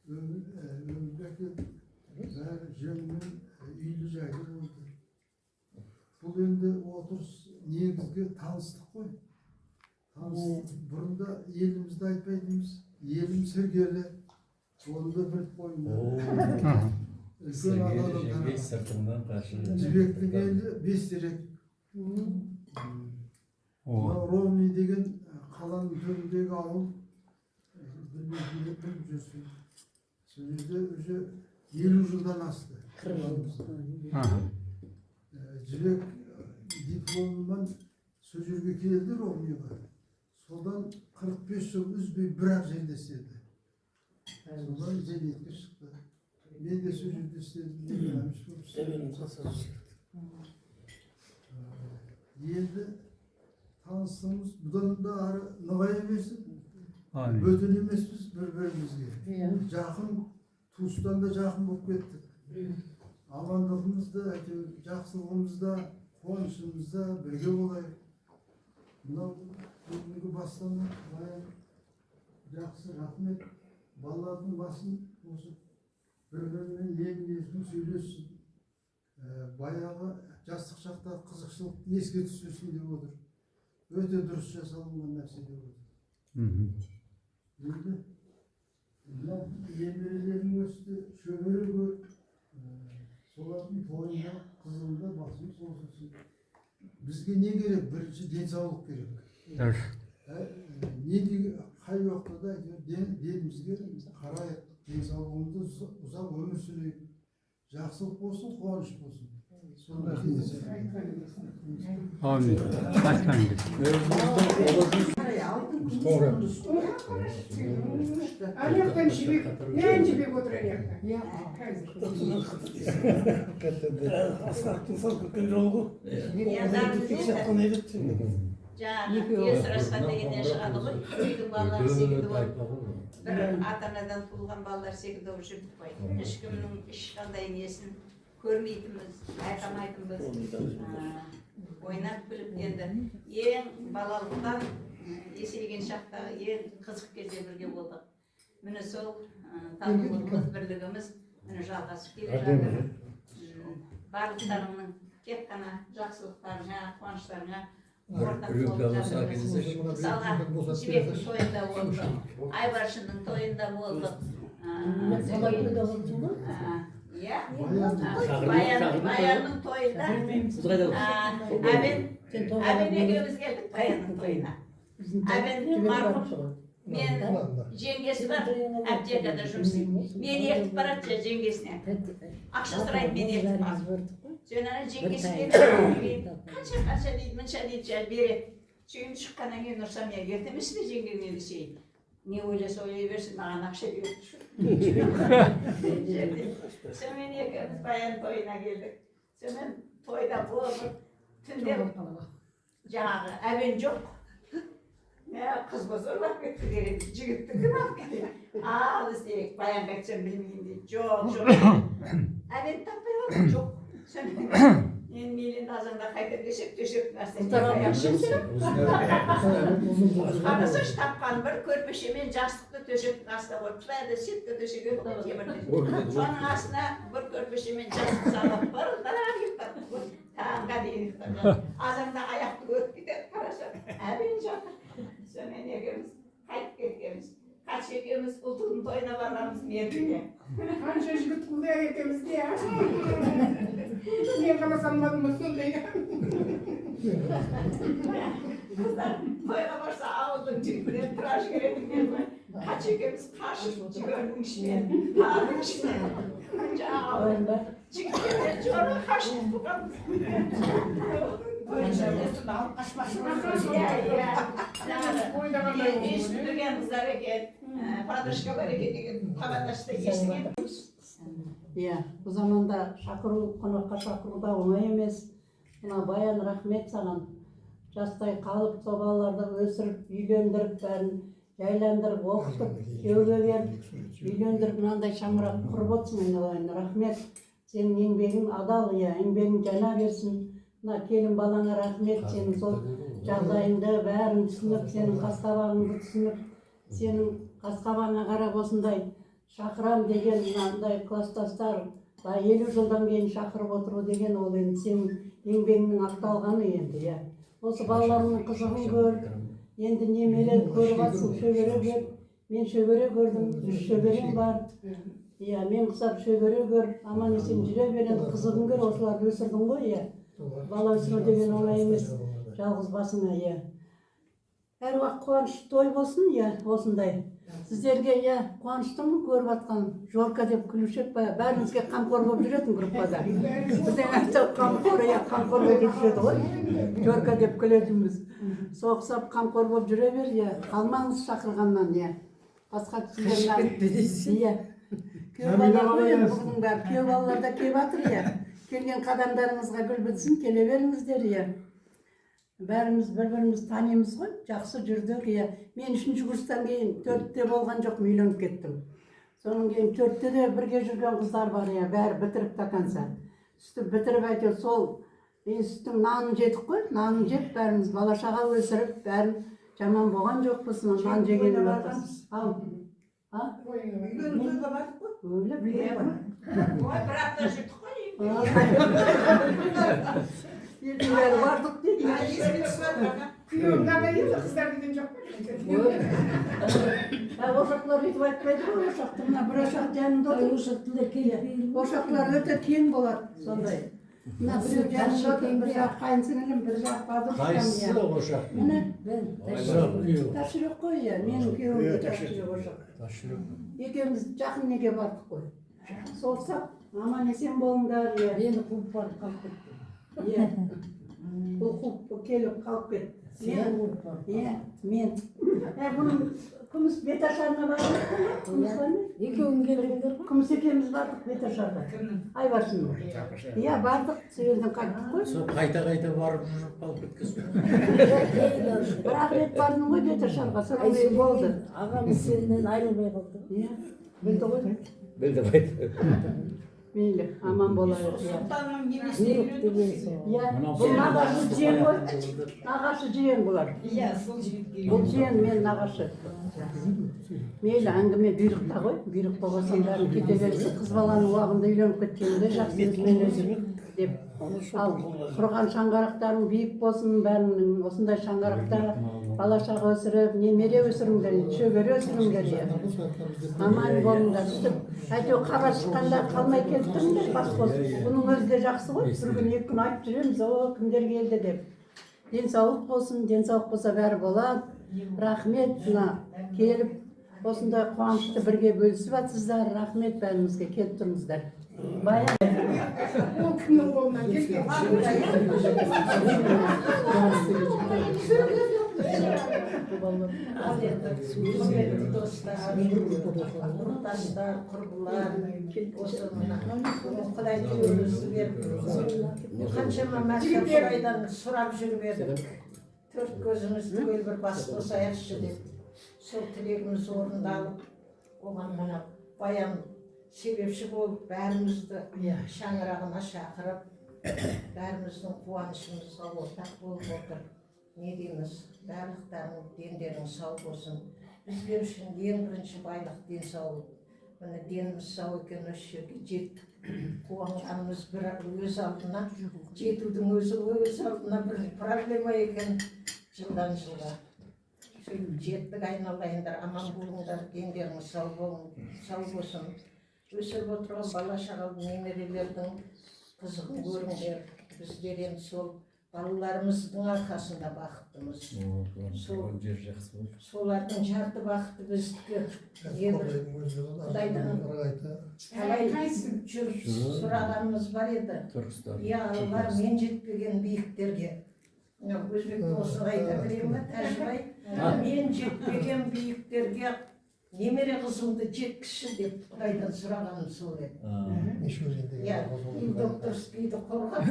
өмірге әкелді. Бәрі жеңімен үйлі жайлы болды. Бұл енді отырыс негізгі таныстық қой. Бұрында елімізді айтпайтынбыз. Елім сіргелі. Оны да біліп қойыңдар. Жеңгей сыртыңнан қашы. Жібектің елі Бестерек. Ромни деген қаланың төріндегі ауыл. Біліп жүрсің. Сол жерде уже 50 жылдан асты. Жібек дипломынан сол жерге келді Ромниға. Содан 45 жыл үзбей бір-ақ жерде істеді. Содан зейнетке шықты. Мен де сол жерде істедім. Енді таныстығымыз бұдан да ары нығая берсін. Бөтен емеспіз бір-бірімізге. Жақын, туыстан да жақын болып кеттік. Амандығымызда, жақсылығымызда, қуанышымызда бірге болайық. Мынау бүгінгі бастан жақсы рахмет. Балалардың басын осы бір-бірімен емін-еркін сөйлессін. Баяғы жастық шақтағы қызықшылық еске түсірсін деп отыр. Өте дұрыс жасалынған нәрсе деп отыр. Енді мынау немерелерің өсті, шөбере көп. Солардың тойында, қызылында басымыз қосылсын. Бізге не керек? Бірінші денсаулық керек. Не деген қай уақытта да денімізге қарайық, денсаулығымызды ұзақ өмір сүрейік. Жақсылық болсын, қуаныш болсын. Сонда Amin. Başkanım. Аяқтан жібек, мен жібек отыр аяқта. Асқақтың сал көткен жолы ғой. Есірасқан дегеннен шығады ғой. Үйдің балалары секілді болып, бір ата-анадан туылған балалар секілді болып жүрдік қой. Ешкімнің ешқандай несін көрмейтінбіз, байқамайтынбыз. Ойнап біліп енді ең балалықтан есейген шақтағы ең қызық кезде бірге болдық. Міне сол татулығымыз, бірлігіміз міне жалғасып келе жатыр. Барлықтарыңның тек қана жақсылықтарыңа, қуаныштарыңа ортақ болып жатырмыз. Мысалға жібектің тойында болдық, Айбаршынның тойында болдық. Иә, Баянның тойында. Әбен екеуміз келдік Баянның тойына. Әбен марқұм, мен жеңгесі бар, аптекада жұмыс істейді. Мен ертіп барады жеңгесіне. Ақша сұрайды, мен ертіп барып. Жөнәне жеңгесіне қанша дейді, мынша дейді, жай береді. Сүйім шыққаннан кейін ұрсам, я ертемесіне жеңгең десейін. Не ойласа ойлай берсін, маған ақша береді. Сонымен екеуміз баян тойына келдік. Сонымен тойда болып, түнде жаңағы әбен жоқ. Қыз бозорлап кетті керек, жігітті кім алып кетеді. Ал іздейік, баян қайтсам білмеймін дейді. Жоқ. Әбен таппай қалды, жоқ. Сонымен мен мейлен азанда қайтып десек, төсектің астына қарасаш тапқан бір көрпешемен жастықты төсектің астына қойып, пләді сеткі төсеге темірді. Соның астына бір көрпешемен жастық салып бар, дарар ұйықтап, таңға дейін ұйықтап. Азанда аяқты көріп кетеді, қараса, әбен жатыр. Сонымен екеуміз қайтып кеткенбіз. Қаш екеуміз ұлтудың тойына барғанбыз Меркеге. Қанша жігіт құлдай екеумізде, мен ғана санмадым сондай. Қыздар тойға барса ауылдың жігіттері тұра жіберетін ғой. Қаш екеуміз қашып жүгірдің ішінен, тағының ішінен. Жаңағы жігіттерден жорға қашып бұқамыз. Естілген қыздар екен, подружкалар екен деген табандашты естіген. Иә, бұл заманда шақыру, қонаққа шақыру да оңай емес. Мына Баян, рахмет саған. Жастай қалып, сол балаларды өсіріп, үйлендіріп, бәрін жайландырып, оқытып, күйеуге беріп, үйлендіріп, мынандай шаңырақ құрып отырсың, айналайын. Рахмет. Сенің еңбегің адал, еңбегің жана берсін. Мына келін балаңа рахмет, сенің сол жағдайыңды бәрін түсініп, сенің қас-қабағыңды түсініп, сенің қас-қабағыңа қарап осындай шақырам деген мынандай класстастар 50 жылдан кейін шақырып отыру деген ол енді сенің еңбегіңнің ақталғаны енді, Осы балаларымның қызығын көр, енді немере көріп атсың, шөбере көр. Мен шөбере көрдім, 3 шөберем бар. Мен құсап шөбере көр, аман есен жүре бер, енді қызығын көр, осыларды өсірдің ғой, Бала өсіру деген оңай емес, жалғыз басыңа, Әр уақыт қуаныш той болсын, осындай. Сіздерге, қуаныштымын көріп атқан, Жорка деп күлушек ба, бәріңізге қамқор болып жүретін группада. Бізден айтып қамқор болып жүреді ғой, Жорка деп күлетінбіз. Соғысап қамқор болып жүре бер, қалмаңыз шақырғаннан, басқа түсіндерін. Күйеу балалар да келіп атыр, келген қадамдарыңызға гүл бітсін, келе беріңіздер, Бәріміз бір-біріміз танимыз ғой, жақсы жүрдік, Мен 3-ші курстан кейін 4-те болған жоқ, үйленіп кеттім. Соның кейін 4-те де бірге жүрген қыздар бар, бәрі бітіріп тақанса. Үстіп бітіріп әйтеу сол институттың нанын жедік қой, нанын жеп, бәріміз бала-шаға өсіріп, бәрін жаман болған жоқпыз, нан жегенім атасыз. Үйленіп тойға бардық қой? Өлі білем. Бір апта жүрдік қой. Елдің бәрі бардық дейді. Күйеуім мынада еді, қыздар деген жоқ па? Ошақлар өйтіп айтпайды ғой, ошақты мына бір ошақ жанында ошақлар өте кең болады, сондай. Мына біреу жанында бір жақ қайынсіңілім, бір жақ бадырыстан. Қайсысы ошақ? Міне, Ташырек қой, менің күйеуімде Ташырек ошақ. Екеуміз жақын неге бардық қой. Солсақ, аман есен болыңдар. Мені қуып барып қалып кетті. Бұл қуып келіп қалып кетті. Мен. Бұның күміс беташарына бардық. Екеуің келіңдер ғой. Күміс екеуміз бардық беташарда. Айбарсын. Бардық, сөйлден қайттық қой. Сол қайта-қайта барып жүріп қалып кеткенсің. Бір-ақ рет бардым ғой беташарға, сондай болды. Ағамыз сенен айырылмай қалды. Білді ғой. Білді ғой. Мейлі, аман болайық. Сұлтанның немесіне Бұл нағашы жиен ғой. Нағашы жиен бұлар. сол жігітке. Бұл жиен мен нағашы. Мейлі, әңгіме бұйрықта ғой. Бұйрық болғасын бәрін кете берсін. Қыз баланың уағында үйленіп кеткенде жақсы мен өзім деп. Ал құрған шаңғарақтарың биік болсын, бәрінің осындай шаңғарақтар бала-шаға өсіріп, немере өсіріңдер, шөбере өсіріңдер. Аман болыңдар. Әйтеу хабар шыққанда қалмай келіп тұрыңдар, бас қосып. Бұның өзі де жақсы ғой. Бір күн, 2 күн айтып жүреміз, кімдер келді деп. Денсаулық болсын, денсаулық болса бәрі болады. Рахмет, келіп осындай қуанышты бірге бөлісіп жатсыздар. Рахмет бәріңізге, келіп тұрыңыздар. Баян Ол кімнің қолынан келген? Құрметті достар, құрдастар, құрбылар, осы мына Құдай түйірімізді беріп, қаншама мәрте Құдайдан сұрап жүріп едік. Төрт көзіміз түгел бір бас қосайықшы деп. Сол тілегіміз орындалып, оған мына Баян себепші болып, бәрімізді шаңырағына шақырып, бәріміздің қуанышымызға ортақ болып отыр. Не дейміз, барлықтарың дендерің сау болсын. Біздер үшін ең бірінші байлық денсаулық. Міне деніміз сау екен, осы жерге жеттік. Қуанғанымыз бір өз алдына, жетудің өзі өз алдына бір проблема екен жылдан жылға. Сөйтіп жеттік, айналайындар, аман болыңдар, дендеріңіз сау болсын. Өсіріп отырған бала шағалы немерелердің қызығын көріңдер. Біздер енді сол балаларымыздың арқасында бақыттымыз. Солардың жарты бақыты біздікі. Құдайдан талай жүріп сұрағанымыз бар еді. Я Алла, мен жетпеген биіктерге. Өзбекті осылай айта берейін ба, Тәжібай? Мен жетпеген биіктерге немере қызымды жеткізші деп Құдайдан сұрағаным сол еді. Докторскийді қорғап,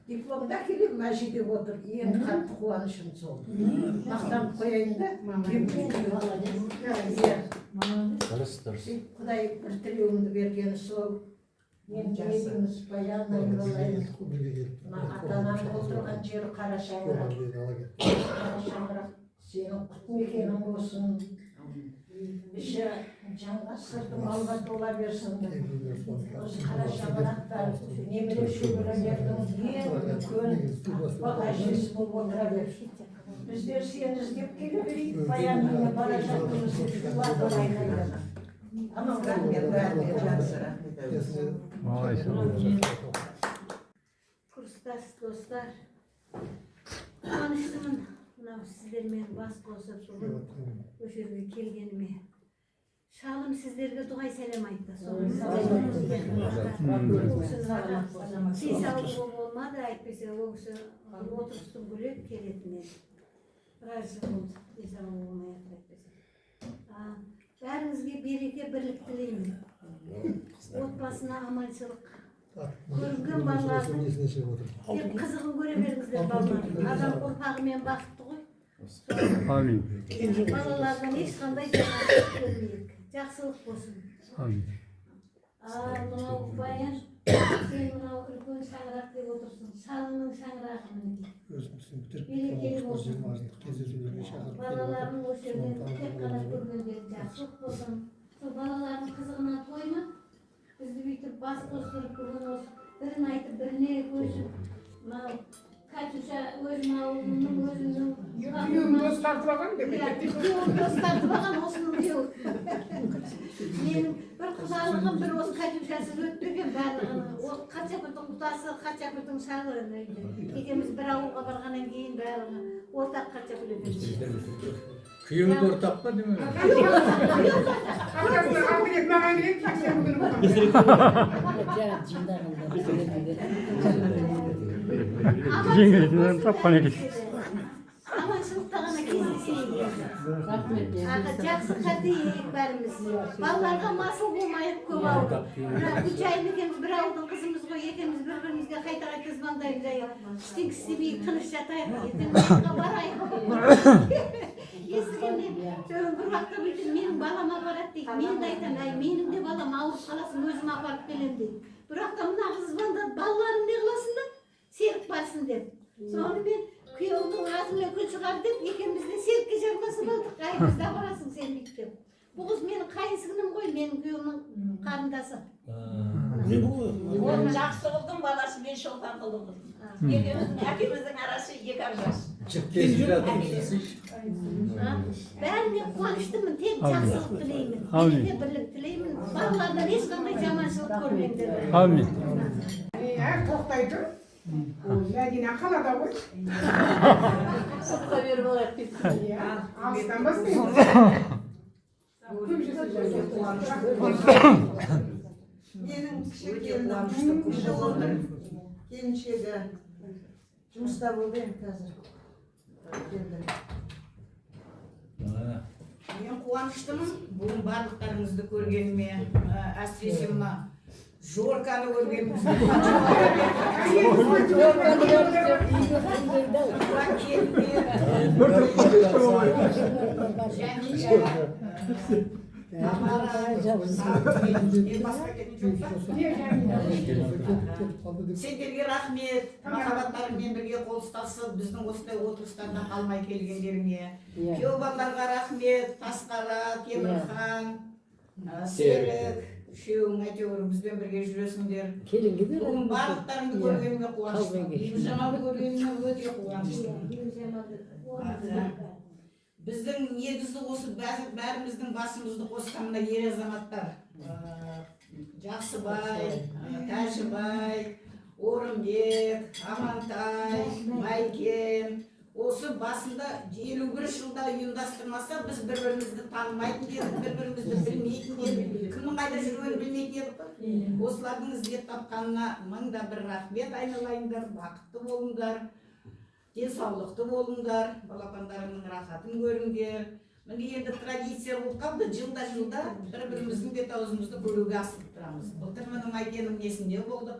дипломда келіп мәжі деп отыр. Ең қатты қуанышым сол. Мақтанып қояйын да. Құдай бір тілеуімді бергені сол. Мен жайымыз Баян айналайын. Ата-анам отырған жері қара шаңырақ. Қара шаңырақ сенің құт мекенің болсын. Іші жанға сыртым алға тола берсін. Осы қара шаңырақтар немере шөберелердің ең үлкен бағашесі болып отыра берсін. Біздер сені іздеп келе берейік, Баянның бара жатырмыз деп жұлатып айқайлап. Аман рахмет, жақсы рахмет. Курстас достар, қуаныштымын мынау сіздермен бас қосып бүгін осы жерге келгеніме. Шалым сіздерге дұғай сәлем айтты. Сесауы болмады, әйтпесе ол кісі отырыстың бөлек келетін еді. Біраз жыл болды, сесауы болмай әйтпесе. Бәріңізге береке, бірлік тілеймін. Отбасына аманшылық. Көрінген балалардың тек қызығын көре беріңіздер балалардың. Адам ұрпағымен бақытты ғой. Амин. Балалардан ешқандай жаңалық көрмейік. Жақсылық болсын. Амин. Мынау Баян, сен мынау үлкен шаңырақ деп отырсың. Шалыңның шаңырағы мінекей. Берекелі болсын. Балалардың осы жерден тек қана көргендері жақсылық болсын. Сол балалардың қызығына тойма. Бізді бүйтіп бас қостырып бүгін осы бірін айтып біріне көшіп. Мынау Катюша өзім ауылымның өзімнің Күйеуім дос тартып алған деп. Күйеуім дос тартып алған осының күйеуі. Менің бір құдалығым бір осы Катюшасыз өтпеген барлығын. Ол Қачакүлдің құдасы, Қачакүлдің шағы. Екеуміз бір ауылға барғаннан кейін барлығы ортақ Қачакүл екенбіз. Күйеуі де ортақ па деме? Маған келеді, жақсы бүгін. Жеңілден тапқан екен. Аманшылықта ғана кездесейік. Жақсы қатейік бәріміз. Балаларға масыл болмайық көп ауыл. Күчайын екеміз бір ауылдың қызымыз ғой, екеміз бір-бірімізге қайта-қайта звондаймыз. Ештеңе істемейік, тыныш жатайық, ертең барайық. Естігенде, бір уақытта бүйтіп менің балама барады дейді. Мен де айтамын, менің де балам ауырып қаласын, өзім апарып келем дейді. Бір уақытта мына қыз звондады, балаларың не қыласың да? Серік барсын деп. Соны мен күйеуімнің азымен күн шығар деп, екеуміз де серікке жармасып алдық. Бізді апарасың сен дейді деп. Бұл қыз менің қайынсіңлім ғой, менің күйеуімнің қарындасы. Ол жақсы қылдың баласы, мен шолпан қылдың қылдым. Екеуміздің әкеміздің арасы 2 жас. Бәріне қуаныштымын, тек жақсылық тілеймін. Береке бірлік тілеймін. Балалардан ешқандай жаманшылық көрмеңдер. Амин. Тоқтай тұр. Мәдина қалада ғой. Сотқа беріп алайық дейді. Алыстан бастаймыз. Менің кіші келінім келіншегі жұмыста болды енді қазір. Мен қуаныштымын бүгін барлықтарыңызды көргеніме, әсіресе мына Жорканы көргенімізге сендерге рахмет, махаббаттарыңмен бірге қол ұстасып, біздің осындай отырыстардан қалмай келгендеріңе. Күйеу балаларға рахмет, Тасқара, Темірхан, Серік, үшеуің әйтеуір бізбен бірге жүресіңдер. Бүгін барлықтарыңды көргеніме қуаныштымын. Бибіжамалды көргеніме өте қуаныштымын. Біздің негізі осы бәріміздің басымызды қосқан мына ер азаматтар. Жақсыбай, Тәжібай, Орынбек, Амантай, Майкен. Осы басында 51 жылда ұйымдастырмаса, біз бір-бірімізді танымайтын едік, бір-бірімізді білмейтін едік, кімнің қайда жүргенін білмейтін едік. Осылардың іздеп тапқанына мыңда бір рахмет айналайындар, бақытты болыңдар, денсаулықты болыңдар, балапандарыңның рахатын көріңдер. Міне енді традиция болып қалды, жылда бір-біріміздің бет-аузымызды көруге асығып тұрамыз. Былтыр міне Майкеннің несінде болдық.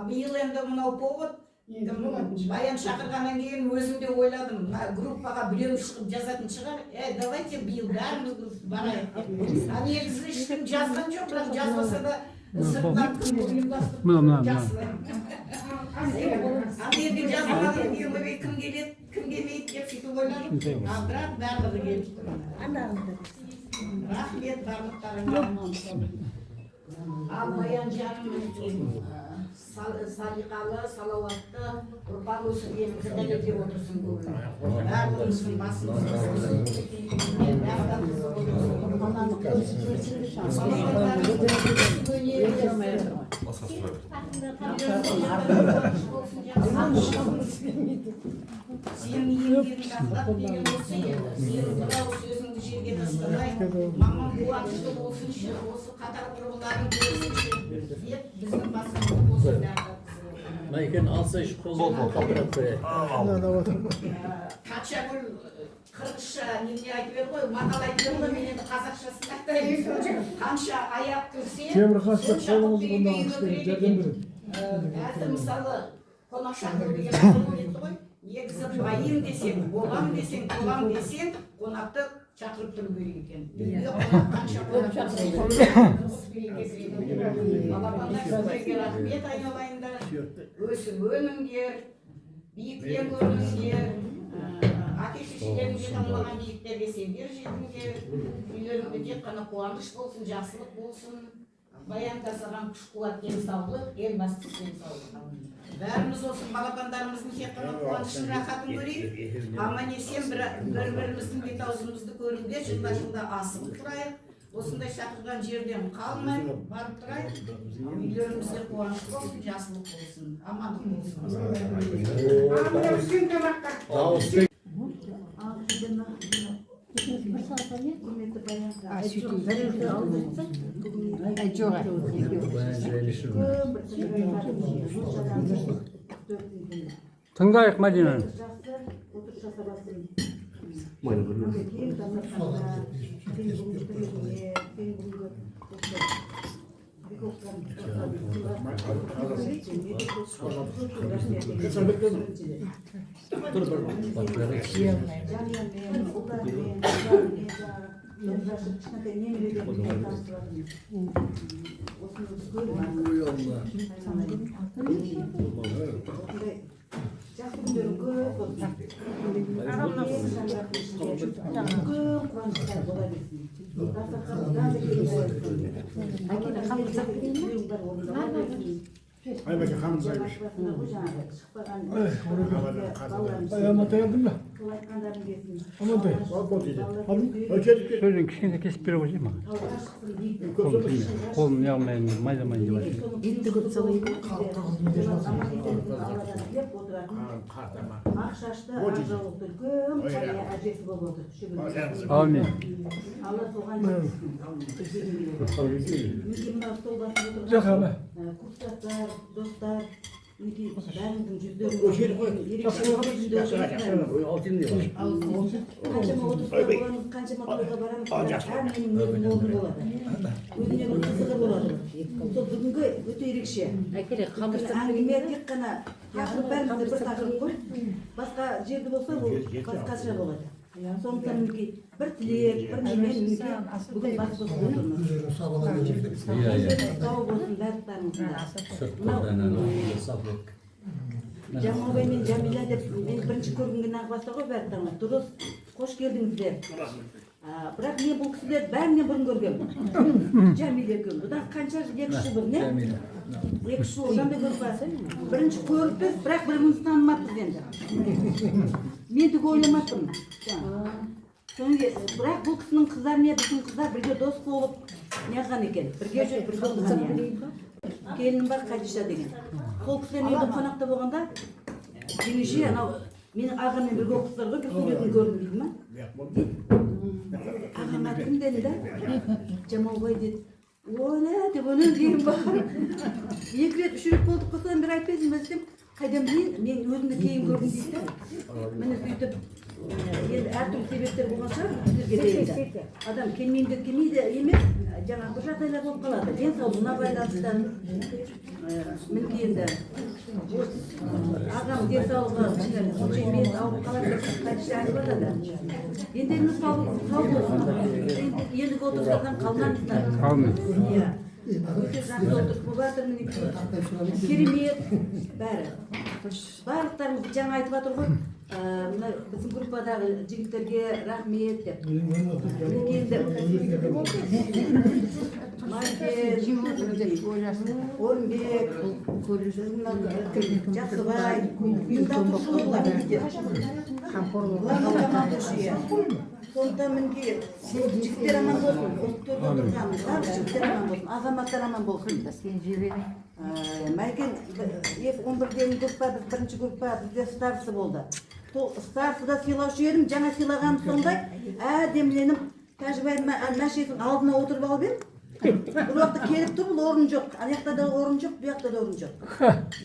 Биыл енді мынау повод, баян шақырғаннан кейін өзім де ойладым, группаға біреу шығып жазатын шығар, давайте биыл бәріміз барайық. Негізі ешкім жазған жоқ, бірақ жазбаса да сыртынан кім ұйымдастырып жақсылаймын. Енді жазғаннан кейін кім келеді, кім келмейді деп сөйтіп ойладым. Бірақ барлығы келіп тұр. Рахмет барлықтарыңа. Ал баян жаным салиқалы, салауатты, ұрпақ өсірген кірдәлете отырсын көңілі. Барлығымыздың басымыз сенің еңбегің рахмат деген осы еді. Сенің мынау сөзіңді жерге тастамай, мамам қуанышты болсыншы, осы қатар құрбыларың көрсінші деп біздің басымызды қосып Майкен алса іш қолын қалдырып береді. Қатшагүл қырғызша неме айтып еді ғой, мақал айтып еді ғой, мен енді қазақшасын айтайын. Қанша аяқ кірсе, сонша құттыйды үйге кіреді екен. Әзір мысалы, қонақ шақыру деген мақал еді ғой. Негізі байым десең, болам десең, толам десең, қонақты шақырып тұру керек екен. Үйге қонақ қанша қонақ балапандар сіздерге рахмет айналайындар. Өсіп өніңдер, биіктен көріңдер, әке-шешелеріңізге танылған биіктерге сендер жетіңдер. Үйлеріңде тек қана қуаныш болсын, жақсылық болсын. Баян жасаған күш-қуат, денсаулық, ең бастысы денсаулық. Бәріміз осы балапандарымыздың тек қана қуанышын, рахатын көрейік. Аман есен бір-біріміздің бет-аузымызды көруге жылда асығып тұрайық. Осындай шақырған жерден қалмай, барып тұрайық. Үйлерімізде қуаныш болсын, жақсылық болсын, амандық болсын. Тыңдайық Мадинаны. Aybakke ханым зайбыш. Амантай алдым ба? Амантай. Сөзін кішкене кесіп бере қойсай маған. Қолым неғылмай майламайын деп айтып. Етті көп салайын. Ақшашты ажалықты үлкен қария әжесі болып отыр. Амин. Алла соған Жақсы. курстастар, достар, бәріміздің жүздерін қаншама отбасыда боламыз, қаншама тойға барамыз, әрменің өзінің орны болады. Өзіне бір қызығы болады. Сол бүгінгі өте ерекше. Әңгіме тек қана тақырып бәрімізде бір тақырып қой. Басқа жерде болса ол басқаша болады. Сондықтан мінекей бір тілек, бір немен мінекей бүгін бас қосып отырмыз. Сау болсын бәріқтарыңызда. Жамалбай мен Жамиля деп мен бірінші көргеннен ақ баста ғой бәріқтарыңыз. Дұрыс, қош келдіңіздер. Бірақ мен бұл кісілер бәрінен бұрын көргенмін. Жамиля екеуміз. Бұдан қанша жыл, 2 жыл бұрын, не? 2 жыл қандай көріп барсың? Бірінші көріппіз, бірақ бірімізді танымаппыз енді. Мен түк ойламаппын. Бірақ бұл кісінің қыздармен біздің қыздар бірге дос болып неғылған екен. Бірге жүріп, бірге болған екен. Келінім бар Хадиша деген. Сол кісілердің үйде қонақта болғанда жеңеше анау менің ағаммен бірге оқыстар ғой, бір суретін көрдім дейді ма? Ағам аты кім деді да? Жамалбай деді. Ойла деп оның деймін бар. 2 рет, 3 рет болдық қосадан бір айтпайсың ба десем, қайдан білейін, мен өзімді кейін көрдім дейді. Міне сөйтіп, енді әртүрлі себептер болған шығар, сіздерге дейін. Адам келмеймін деп келмейді емес, жаңағы бір жағдайлар болып қалады. Денсаулығына байланысты. Мінекей енді ағам денсаулығы мен ауырып қалады деп Хадиша айтып жатады. Ендеріңіз сау болсын. Ендігі отырыстардан қалмаңыздар. Иә. Өте жақсы отырыс болып жатыр мінекей. Керемет бәрі. Барлықтарыңыз жаңа айтып жатыр ғой. Мына біздің группадағы жігіттерге рахмет деп. Орынбек, Жақсыбай, ұйымдастырушылар сондықтан мінекей жігіттер аман болсын, отырған жігіттер аман болсын, азаматтар аман болсын. Мәйкен 11-ден группа, біз бірінші группа, бізде старсы болды. Старсыда сыйлаушы едім, жаңа сыйлаған сондай, әдемленіп, тәжібайдың мәшесінің алдына отырып алып едім. Бұл уақытта келіп тұр, бұл орын жоқ. Аяқта да орын жоқ, бұл жақта да орын жоқ.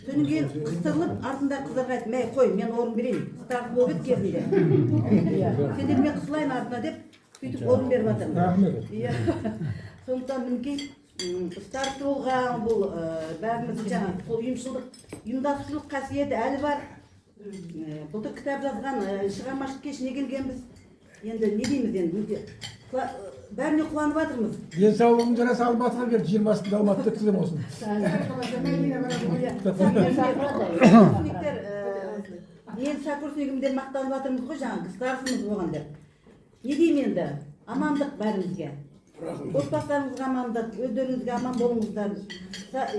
Содан кейін қыстырылып, артында қыздарға айтып, мәй қой, мен орын берейін. Старсы болып еді кезінде. Сендер мен қысылайын артына деп, сөйтіп орын беріп жатырмын. Сондықтан мінекей старсы болған бұл бәріміз жаңағы сол ұйымдастырушылық қасиеті әлі бар. Былтыр кітап жазған шығармашылық кешіне келгенбіз. Енді не дейміз енді? Бәріне қуанып жатырмыз. Денсаулығын жана салбатқа кел, 20-сында Алматыда өткізем осыны. Мен сокурсникімден мақтанып жатырмыз ғой, жаңағы старсымыз болған деп. Не деймін енді? Амандық бәрімізге. Отбасыларыңызға амандық, өздеріңізге аман болыңыздар.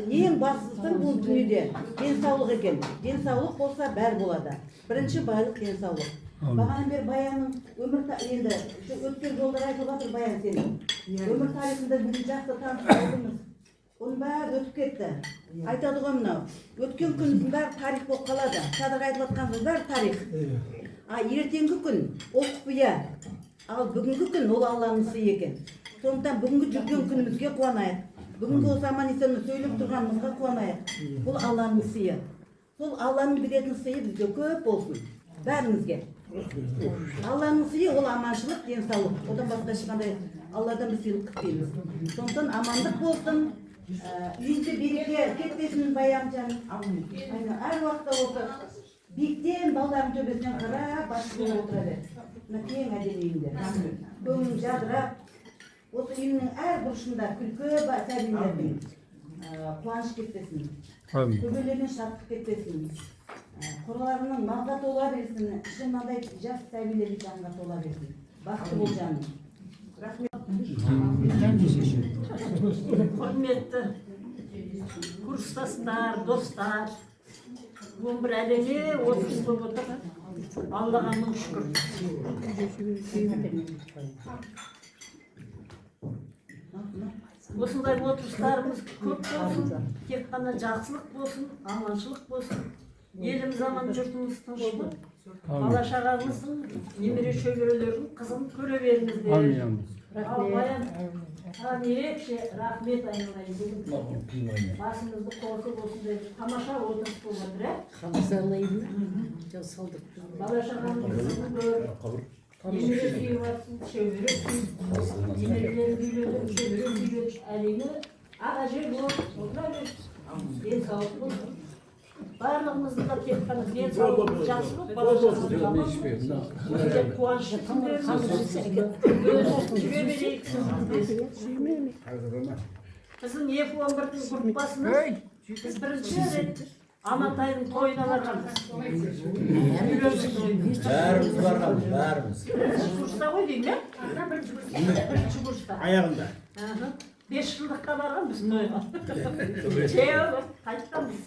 Ең бастысы бұл дүниеде денсаулық екен. Денсаулық болса бәрі болады. Бірінші байлық денсаулық. Бағанан бері Баянның өмір енді өткен жолдар айтып жатыр Баян сенің. Өмір тарихында біз жақсы танысып отырмыз. Оның бәрі өтіп кетті. Айтады ғой мынау. Өткен күніміздің бәрі тарих болып қалады. Қазір айтып жатқанымыз бәрі тарих. Ертеңгі күн ол құпия. Ал бүгінгі күн ол Алланың сыйы екен. Сондықтан бүгінгі жүрген күнімізге қуанайық. Бүгінгі осы аман-есен сөйлеп тұрғанымызға қуанайық. Бұл Алланың сыйы. Сол Алланың беретін сыйы бізге көп болсын. Бәрімізге. Алланың сыйы ол аманшылық, денсаулық. Одан басқа ешқандай Алладан біз сыйлық күтпейміз. Сондықтан амандық болсын. Үйінде береке кетпесін Баянжан. Әр уақытта осы биіктен балдардың төбесінен қарап басып отыра бер. Мына кең әдемі үйінде. Көңілің жадырап, осы үйінің әр бұрышында күлкі сәбилердің қуаныш кетпесін. Төбелерінен шаттық кетпесін. Қораларының малға тола берсін, ішін маңдай жас сәбилердің жанға тола берсін. Бақытты бол жаным. Рахмет. Құрметті курстастар, достар. Өмір әлемі осы болып отыр. Аллаға мың шүкір. Осындай отырыстарымыз көп болсын, тек қана жақсылық болсын, аманшылық болсын. Еліміз аман, жұртымыз тыныш болсын. Бала шағамыздың, немере шөберелердің қызын көре беріңіздер. Ал баян, ерекше рахмет айналайын бүгін. Басымызды қосып осындай тамаша отырыс болып отыр, бала шағамыздың немере сүйіп атсын, шөбере сүйіп, немерелерін үйлетіп, шөбере сүйіп, әлемі аға жер болып отыра берсін. Денсаулық болсын. Барлығымыздың да тек қана денсаулық, жақсылық, бала шағамыз аман. Қуанышты күндеріміз жүре берейік сіздің. Біздің 2-11-дің группасымыз біз бірінші рет Амантайдың тойына барғанбыз. Бәріміз барғанбыз, бәріміз. Курста ғой деймін, бірінші курста. Аяғында. 5 жылдыққа барғанбыз тойға. Жеу, қайтқанбыз.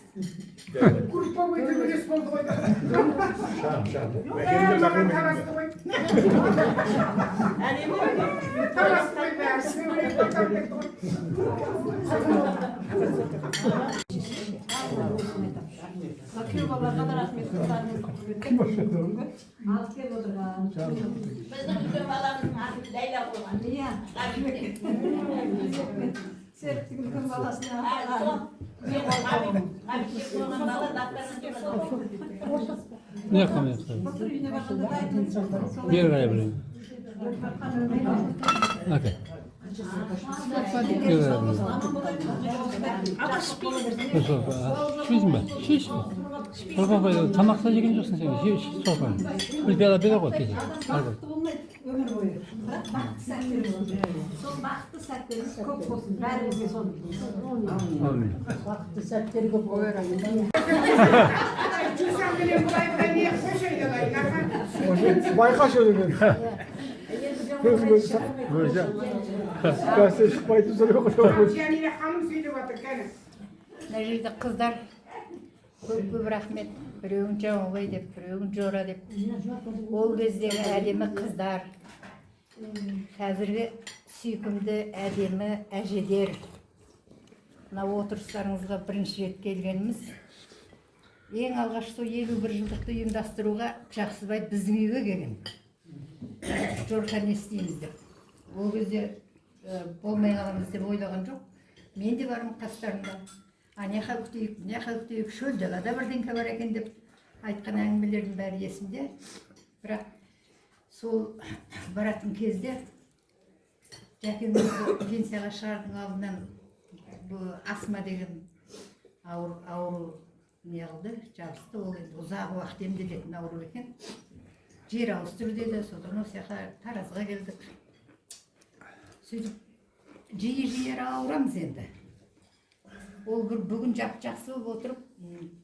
Группа өте өрес болды ғой. Маған тарасты ғой. Әлемі Тарасты ғой, бәрісіне өрес болды. Закир бабаға да рахмет құттықтарыңызды алып келіп отырған. Біздің үлкен баламыздың атын Ләйла қойған. Иә. Серіктің үлкен баласына. Бері қарай білейін. Окей. Ішпейсің ба? Шеш. Сорпа тамақта жеген жоқсың сен. Шеш сорпа. Бір пиала бер ғой кеше. Өмір бойы. Бақытты сәттеріміз. Сол бақытты сәттеріміз көп болсын. Бәрімізге соны. Амин. Бақытты сәттер көп болсын. Байқа сөйлеген. Гәсе шықпайтын сөйлеп қойып. Жәмиле ханым сөйлеп жатыр, кәне. Мына жерде қыздар көп рахмет. Біреуін Жаңағой деп, біреуін Жора деп. Ол кездегі әдемі қыздар, қазіргі сүйкімді әдемі әжедер. Мына отырыстарыңызға бірінші рет келгеніміз. Ең алғаш сол 51 жылдықты ұйымдастыруға Жақсыбай біздің үйге келген. Жорға не істейміз деп. Ол кезде болмай қаламыз деп ойлаған жоқ. Мен де бармын қастарында. Аняқа күтейік, шөл далада бірдеңке бар екен деп айтқан әңгімелердің бәрі есімде. Бірақ сол баратын кезде Жәкеңізді пенсияға шығардың алдынан астма деген ауру не қылды, жабысты. Ол енді ұзақ уақыт емделетін ауру екен. Жер ауыстыр деді, содан осы жаққа Таразға келдік. Сөйтіп жиі ауырамыз енді. Ол бүгін жақсы болып отырып,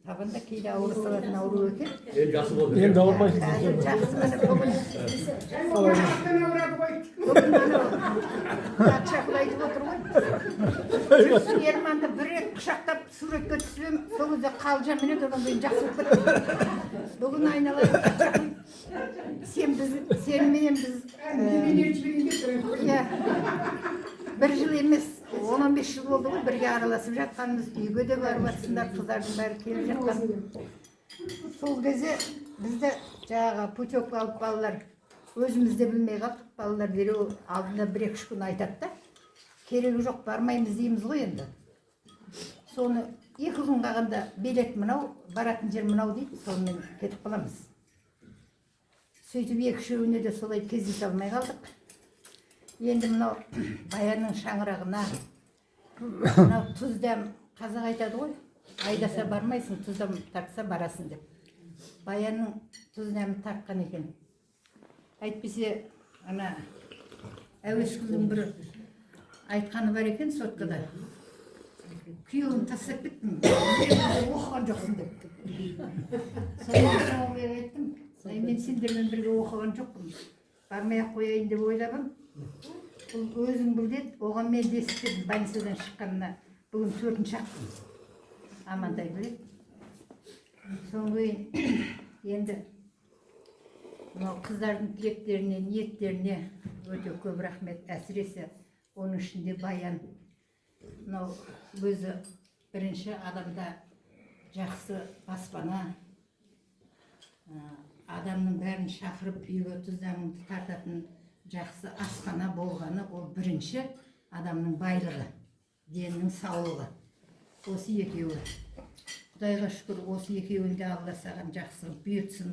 табанда кейде ауыр салатын ауру екен. Енді жақсы болды. Енді ауырмайсың. Жақсы міне бүгін. Қатшақыл айтып отыр ғой. Ерманды бір рет құшақтап суретке түсірем, сол кезде қалжа мінеді, одан кейін жақсы болып кетті. Бүгін айналайын Қатшақыл. Сеніменен біз... Бір жыл емес, 15 жыл болды ғой, бірге араласып жатқанымыз, үйге де барып жатсыңдар, қыздардың бәрі келіп жатқан. Сол кезде бізді жаңағы путевка алып балалар, өзіміз де білмей қалдық, балалар дереу алдында 1-2 күн айтады да, керегі жоқ, бармаймыз дейміз ғой енді. Соны 2 күн қалғанда билет мынау, баратын жер мынау дейді, сонымен кетіп қаламыз. Сөйтіп 2-үшеуіне де солай кездесе алмай қалдық. Енді мынау Баянның шаңырағына, мынау тұздам, қазақ айтады ғой, айдаса бармайсың, тұздам тартса барасың деп. Баянның тұздамы тартқан екен. Әйтпесе, ана әуесқыздың бір айтқаны бар екен соткада. Күйеуін тастап кеттім, оқыған жоқсың деп. Соны айттым, мен сендермен бірге оқыған жоқпын. Бармай-ақ қояйын деп ойлағам. Өзің білдет, оған мен десіп больницадан шыққанына Бүгін 4-ші Амантай біледі. Соң енді мынау қыздардың тілектеріне, ниеттеріне өте көп рахмет. Әсіресе оның ішінде Баян. Мынау өзі бірінші адамда жақсы баспана, адамның бәрін шақырып үйге тұздамыңды тартатын жақсы асхана болғаны, ол бірінші адамның байлығы, деннің саулығы. Осы екеуі. Құдайға шүкір, осы екеуінде Алла саған жақсы бұйытсын.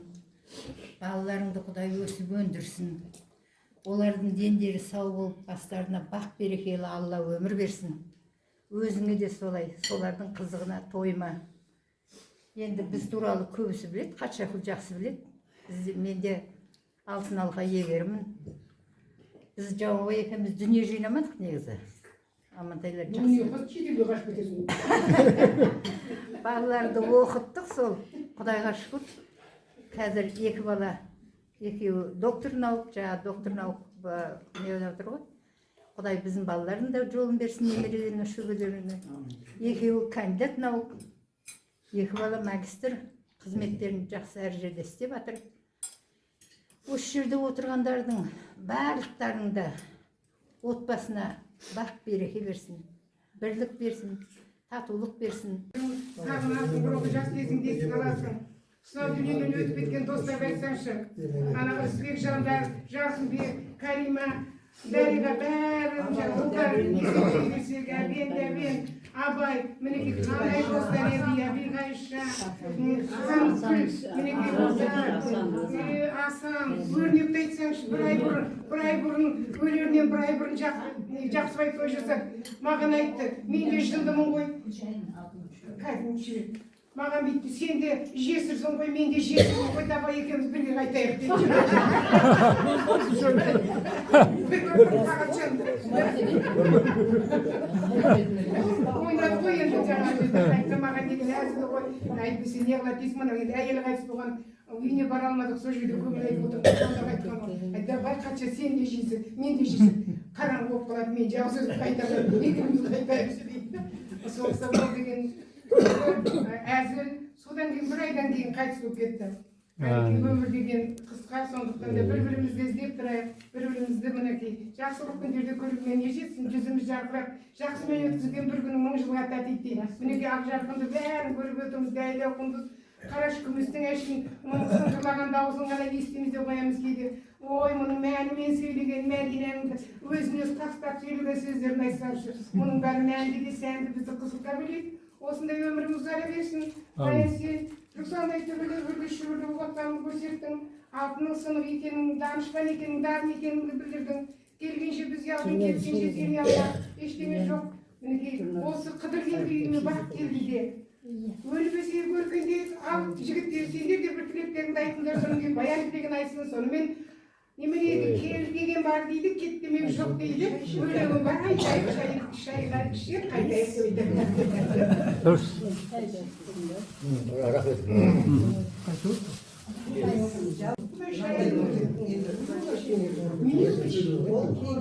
Балаларыңды Құдай өсіп өндірсін. Олардың дендері сау болып, бастарына бақ берекелі Алла өмір берсін. Өзіңе де солай, солардың қызығына тойма. Енді біз туралы көбісі біледі, Қатшакүл жақсы біледі. Менде алтын алқа егерімін. Біз Жауға екеуміз дүние жинамадық негізі. Амантайлар жақсы. Балаларды оқыттық сол, Құдайға шүкір. Қазір 2 бала, екеуі доктор наук, жаңа доктор наук не отыр ғой. Құдай біздің балалардың да жолын берсін, немерелеріне, шөбелеріне. Екеуі кандидат наук, 2 бала магистр, қызметтерін жақсы әр жерде істеп жатыр. Осы жерде отырғандардың барлықтарында отбасына бақ береке берсін, бірлік берсін, татулық берсін. Сағынасың, бұрынғы жас кезіңде есін аласың. Сынау дүниеден өтіп кеткен достарға айтсаңшы. Ана Ырысбек, Жандар, Жасынбек, Карима, Дариға бәрін ұлдар, Сергей, Абай, мінекей қандай достар еді, Абиғайша, Қамқұл, мінекей достар, Асан, өрнекті айтсаңшы, бір ай бұрын, өлерінен бір ай бұрын жақсыбай той жасап, маған айтты, мен де жылдымын ғой, кәдімші. Маған битті, сен де жесірсің ғой, мен де жесірсің ғой, давай екеуміз бірге қайтайық деп. Ойнады ғой енді жаңағы айтты маған деген әзілі ғой. Айтты, не қылады дейсің мына енді әйелі қайтыс болған үйіне бара алмадық, сол жерде көңіл айтып отырмын. Сонда айтқан ғой. Айтты, байқатша сен де жейсің, мен де жейсің. Қараңғы болып қалады, мен жау сөзді қайтамын, екеуміз қайтайықшы дейді. Сол қысау деген әзіл, содан кейін 1 айдан кейін қайтыс болып кетті. Өмір деген қысқа, сондықтан да бір-бірімізді іздеп тұрайық, бір-бірімізді мінекей жақсылық күндерде көргенмен не жетсін, жүзіміз жарқырап, жақсымен өткізген бір күні 1000 жылға татиды дейді. Мінекей ақ жарқынды бәрін көріп өтіміз, дәйлі құндыз, қараш күмістің әшін, мұның сыңғырлаған дауысын ғана естиміз де қоямыз кейде. Ой, мұның мәнімен сөйлеген Мәдинәнің өзіне тастап сөйлеген сөздерін айтсаңшы, мұның бәрі мәнді де сәнді бізді қызыққа біледі. Осындай өміріміз ұзара берсін. Баян, сен Түркістандай түрлі үргіші ұлықтанын көрсеттің. Алтының сынық екенің, данышпан екенің, дарын екеніңді білдірдің. Келгенше біз ялдың, кеткенше сен ялда. Ештеңе жоқ. Осы қыдыр келгеніне бақ келді де. Өліп өсер көргенде, ал жігіттер, сендер де бір тілектеріңді айтыңдар, соның Баян тілегін айтсын, сонымен немене келді деген бар дейді, кеттемек жоқ дейді, өлеңім бар, айтайық, шайғар кішер, қайтайық сөйді. Дұрыс.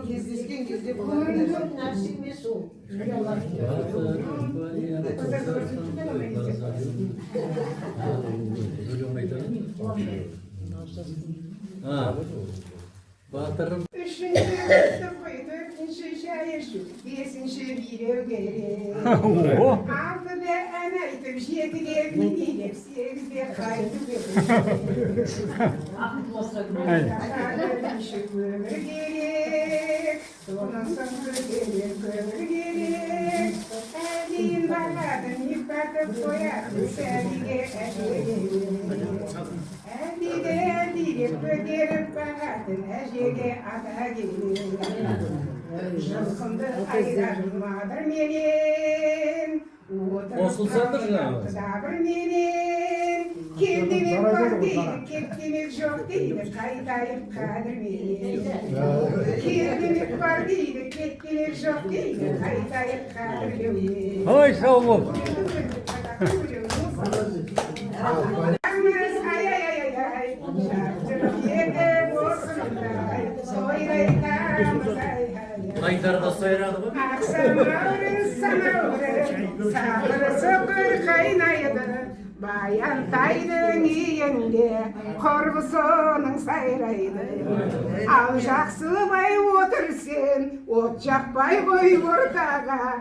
Кездескен кезде көрінген нәрсе емес ол. Батырым. Үшінші қой, төртінші шайыш, бесінші билеу керек. Алтыда ән айтып, жетіге билеп, сегізде қайтып керек. Бірінші өмір керек, сонан соң өмір керек. Әлдейін бағадың, не батып қояды, сәліге әжеге. Әлдейді көтеріп бағатын әжеге ата келер. Жылқымды айдадымадыр менен, отырып қабыр менен. Келдемек бар дейді, кеттемек жоқ дейді, қайтайық қадір менен. Келдемек бар дейді, кеттемек жоқ дейді, қайтайық қадір менен. Ой, сау бол. Қайтарда сайрады ғой. Сағыр соқыр қайнайды, баянтайдың иеңде құрбысының сайрайды. Ал жақсыбай отыр сен, от жақпай қой ортаға.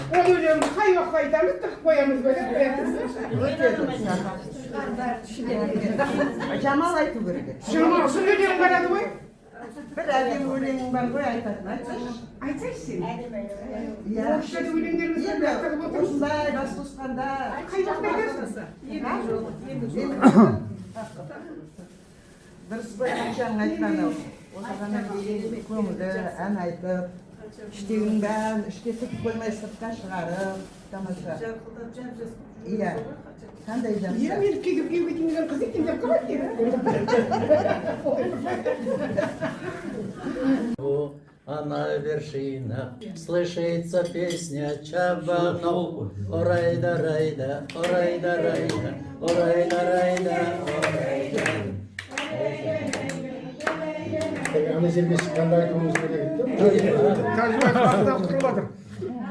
Он өлеңді қай уақытта айтамыз, тығып қоямыз ба деп Жамал айту керек. Жамал сол өлең қарады ғой. Бір әдемі өлеңің бар ғой айтатын, айтсайшы. Айтсайшы сен. Иә. Орысшада өлеңдеріміз бар, тығып отырмыз. Осындай, бас қосқанда. Қай уақытта айтасың? Дұрыс қой, қаншаң айтқаны. Осыған көңілді ән айтып, іштегінің бәрін ішке тігіп қоймай сыртқа шығарып, тамаша. Иә. Қандай жақсы. Иә, мен күйеуге кеткен қыз екен деп қалады. На вершинах слышится песня чабанов. Орайда, райда, орайда, райда, орайда, райда, орайда. Ана жерге шыққанда айтуымыз керек. Тәжібай қарыздан құтылып жатыр.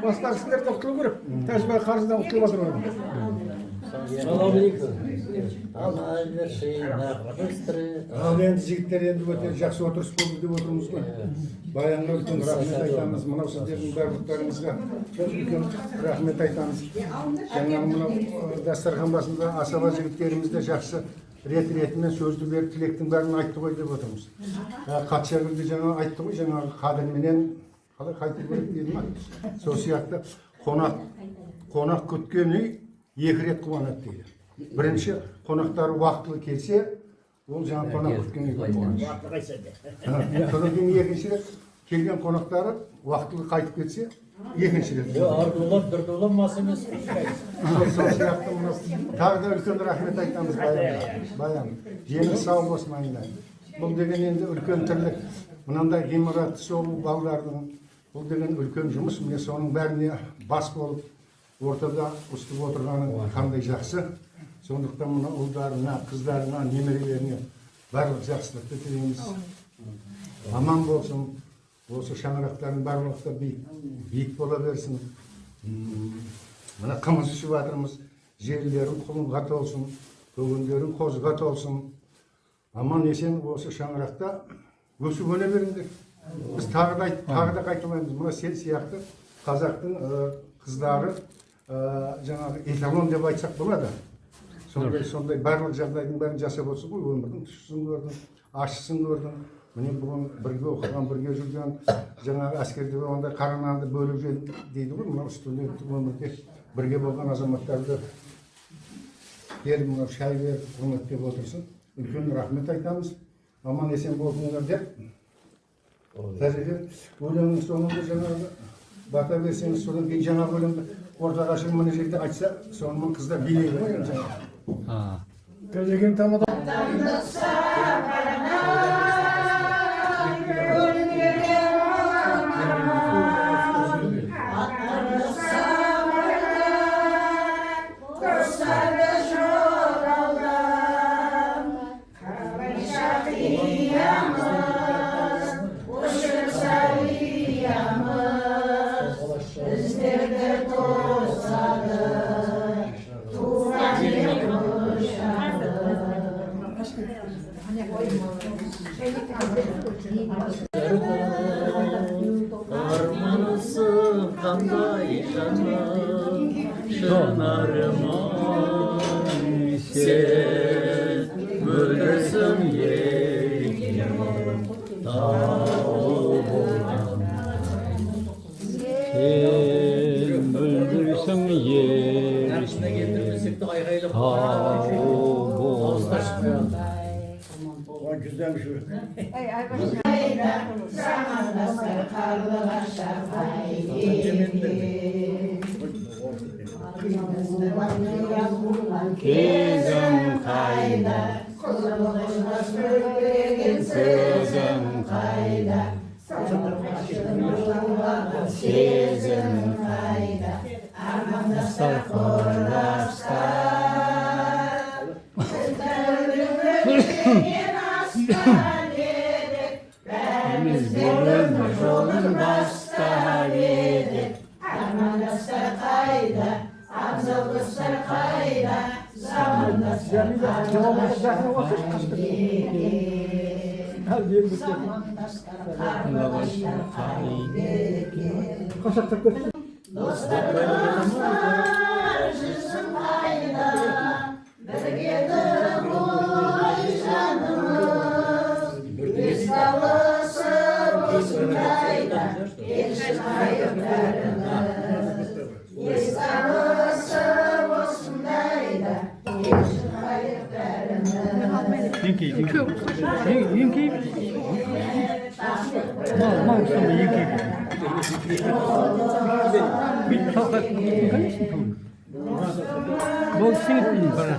Басқа кісілер де құтылу керек. Тәжібай қарыздан құтылып жатыр. На вершинах быстры. Ал енді жігіттер енді өте жақсы отырыс болды деп отырмыз ғой. Баянға үлкен рахмет айтамыз. Мынау сіздердің барлықтарыңызға үлкен рахмет айтамыз. Жаңағы мынау дастархан басында асаба жігіттеріміз де жақсы ретімен сөзді беріп тілектің бәрін айтты ғой деп отырмыз. Қатшагүлді жаңа айтты ғой, жаңағы қадірменен қалай қайтып керек дейді ма? Сол сияқты қонақ күткен үй екі рет қуанады дейді. Бірінші қонақтары уақытылы келсе, ол жаңа қонақ күткен үй қуаныш. Содан кейін екінші рет келген қонақтары уақытылы қайтып кетсе, екінші рет. Ардулап, дұрдулап мас емес. Сол сияқты тағы да үлкен рахмет айтамыз Баян. Жеңіл сау болсын айында. Бұл деген енді үлкен тірлік. Мынандай ғимаратты соғу балалардың, бұл деген үлкен жұмыс. Міне соның бәріне бас болып, ортада ұстып отырғаның қандай жақсы. Сондықтан мына ұлдарына, қыздарына, немерелеріне барлық жақсылықты тілейміз. Аман болсын. Осы шаңырақтардың барлықта биік бола берсін. Мына қымыз ішіп жатырмыз. Жерлерің құлынға толсын, көгендерің қозға толсын. Аман есен осы шаңырақта өсіп өне беріңдер. Біз тағы да қайталаймыз. Мына сен сияқты қазақтың қыздары жаңағы эталон деп айтсақ болады. Сондай барлық жағдайдың бәрін жасап отырсың ғой. Өмірдің тұщысын көрдің, ащысын көрдің. Міне бүгін бірге оқыған, бірге жүрген, жаңағы әскерде болғанда қара нанды бөліп жеді дейді ғой. Мынау студенттік өмірде бірге болған азаматтарды келіп мынау шай беріп құрметтеп отырсын. Үлкен рахмет айтамыз. Аман есен болыңдар деп. Тәжеке өлеңнің соңында жаңағы бата берсеңіз, содан кейін жаңағы өлеңді ортаға шығып мына жерде айтса, сонымен қыздар билейді ғой жаңағы. Тәжекені тамада. Armanısı qanday canım, şınarıma sen bölürsün yerim, dağ boğan. Sen öldürsün yer, Karşına getirmesek de ayğayla dağ boğan. Güzel şu. Kızım kayda, kızım kayda, sezim kayda, sarhoşlar. жолын бастап армандастар қайда, абзал достар қайда, замандастар достар жүрсін қайда, біргеді ғой жанымыз, ес алысып осындайда, келші қайықтарымыз, ес алысып осындайда, келші қайықтарымыз. Еңкейіп. Мал ұстама еңкейіп. Бүйтіп шалқап конечно тұғын. Бұл сеңітпейін бара.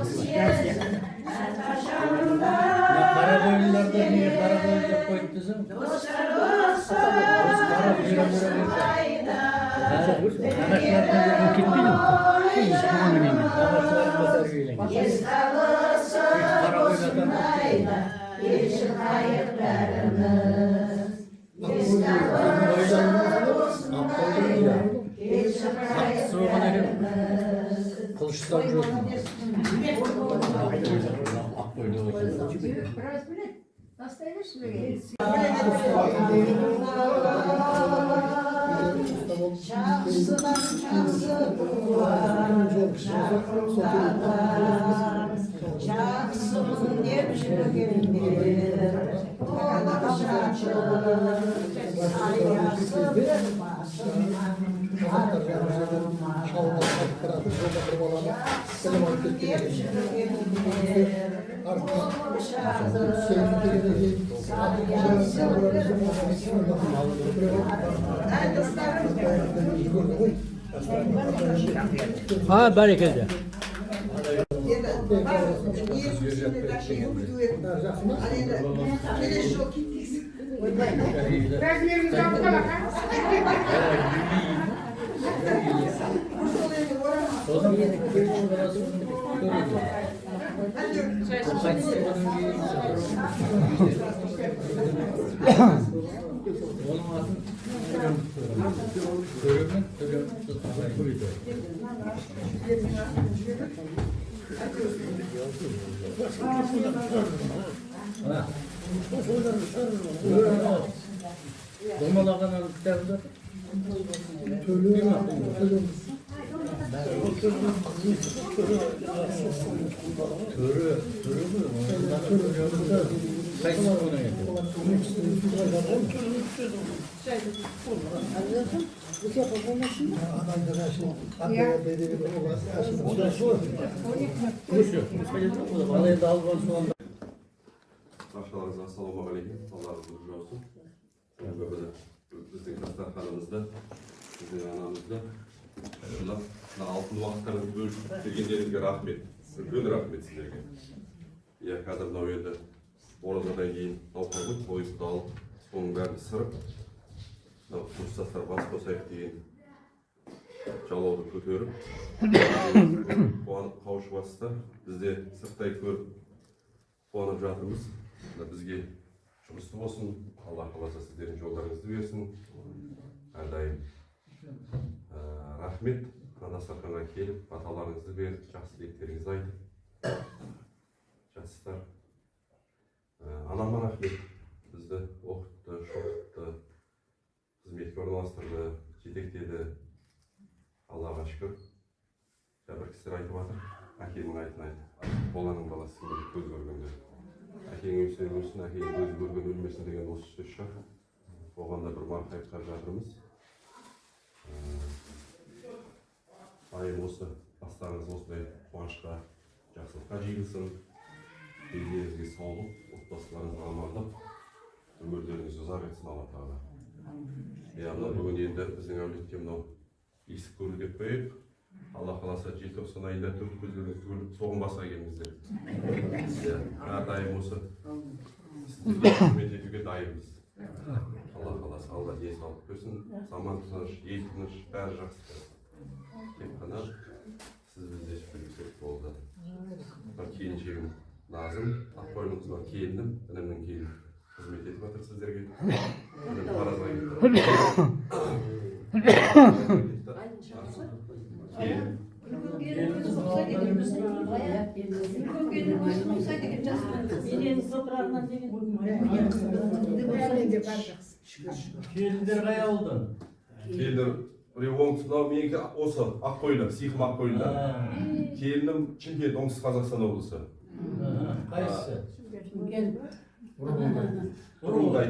Қара қойыларда не қара қойыл деп қойып десең? Кетпейді. Қылыштап жүретін. Біраз білет. Тастай берші беге. Жақсыдан жақсы туған, жақсымын деп жүргендер, олар шашылып, аяқсыз бір басынан жақсымын деп жүргендер, олар Бәрекелді. Домалағанның кітабында Баршаларыңызға ассалаумағалейкум. Аллахыңыз нұрлы болсын. Біздің дастарханымызды, біздің анамызды мына алтын уақыттарыңызды бөліп келгендеріңізге рахмет. Үлкен рахмет сіздерге. Иә, қазір мынау енді оразадан кейін науқаны той құдалық соның бәрін сырып, мынау курстастар бас қосайық деген жалауды көтеріп, қуанып қауышып жатсыздар. Бізде сырттай көріп қуанып жатырмыз. Бізге жұмысты болсын, Алла қаласа сіздердің жолдарыңызды берсін. Әрдайым рахмет, дастарханға келіп, баталарыңызды беріп, жақсы тілектеріңізді айтып жатсыздар. Анама рахмет, бізді оқытты, шоқытты, қызметке орналастырды, жетектеді. Аллаға шүкір. Бір кісілер айтып жатыр, әкемнің айтын айтып, боланың баласы көз көргенде. Әкең өлсе өлсін, әкең көз көрген өлмесін деген осы сөз шығар. Оған да бір марқайып жатырмыз. Айым осы бастарыңыз осындай қуанышқа, жақсылыққа жиылсын. Белгілеріңізге саулық, отбасыларыңызға амандық, өмірлеріңізді ұзақ етсін Алла Тағала. Бүгін енді біздің әулетке мынау есік көру деп қойып, Алла қаласа желтоқсан айында төрт көздеріңізді көріп, соғым баса келіңіздер. Әрдайым осы сіздерге қызмет етуге дайынбыз. Алла қаласа, Алла денсаулық берсін, заман тыныш, ел тыныш, бәрі жақсы. Тек қана сіз бізде шүкірлік болды. Келіншегім Назым, ат қойыңыз бар келінім, інімнің келіні қызмет етіп жатыр сіздерге. Келіндер қай ауылдан? Келіндер біреу оңтүстік, менікі осы Аққойлы, Сихым Аққойлыдан. Келінім Шымкент, оңтүстік Қазақстан облысы. Қайсысы? Ұрындай.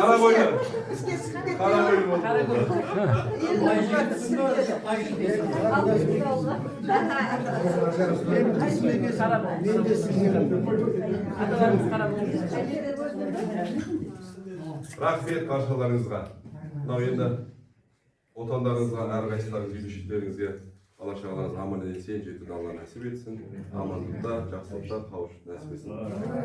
Қарабойлы. Қарабойлы рахмет баршаларыңызға. Мынау енді отандарыңызға, әрқайсыларыңыз үйлі-шүйттеріңізге Алла шағалаңыз аман есен жетуді Алла нәсіп етсін. Амандықта, жақсылықта қауышып нәсіп етсін.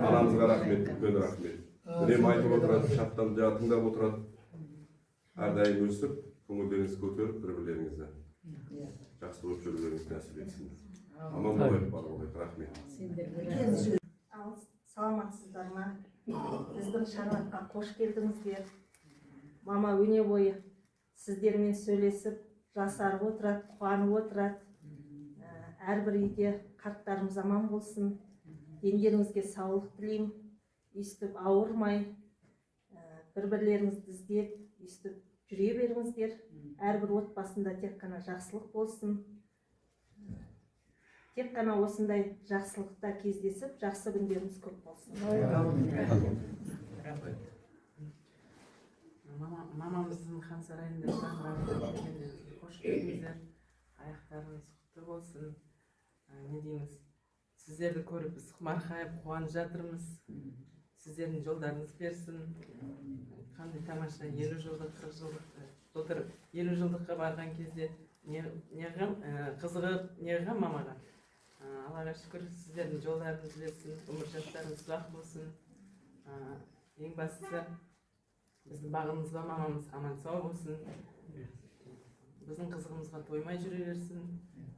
Анамызға рахмет, үлкен рахмет. Үнемі айтып отырады, шаттан тыңдап отырады. Әрдайым өсіп, көңілдеріңізді көтеріп, бір-бірлеріңізді жақсы болып жүрулеріңізді нәсіп етсін. Аман болайық, бар болайық, рахмет. Саламатсыздар ма? Біздің шаруатқа қош келдіңіздер. Мама өне бойы сіздермен сөйлесіп, жасарып отырады, қуанып отырады. Әрбір үйде қарттарымыз аман болсын. Дендеріңізге саулық тілеймін. Өйстіп ауырмай, бір-бірлеріңізді іздеп, өйстіп жүре беріңіздер. Әрбір отбасында тек қана жақсылық болсын. Тек қана осындай жақсылықта кездесіп, жақсы күндеріңіз көп болсын. Мамамыздың хан сарайында қош келдіңіздер. Аяқтарыңыз құтты болсын. Не дейміз? Сіздерді көріп біз марқайып қуанып жатырмыз. Сіздердің жолдарыңыз берсін. Қандай тамаша 50 жылдық, 40 жылдық, былтыр 50 жылдыққа барған кезде қызығып, неғылған мамаға. Аллаға шүкір, сіздердің жолдарыңыз берсін, өмір жастарыңыз ұзақ болсын. Ең бастысы біздің бағымызға мамамыз аман сау болсын. Біздің қызығымызға тоймай жүре берсін.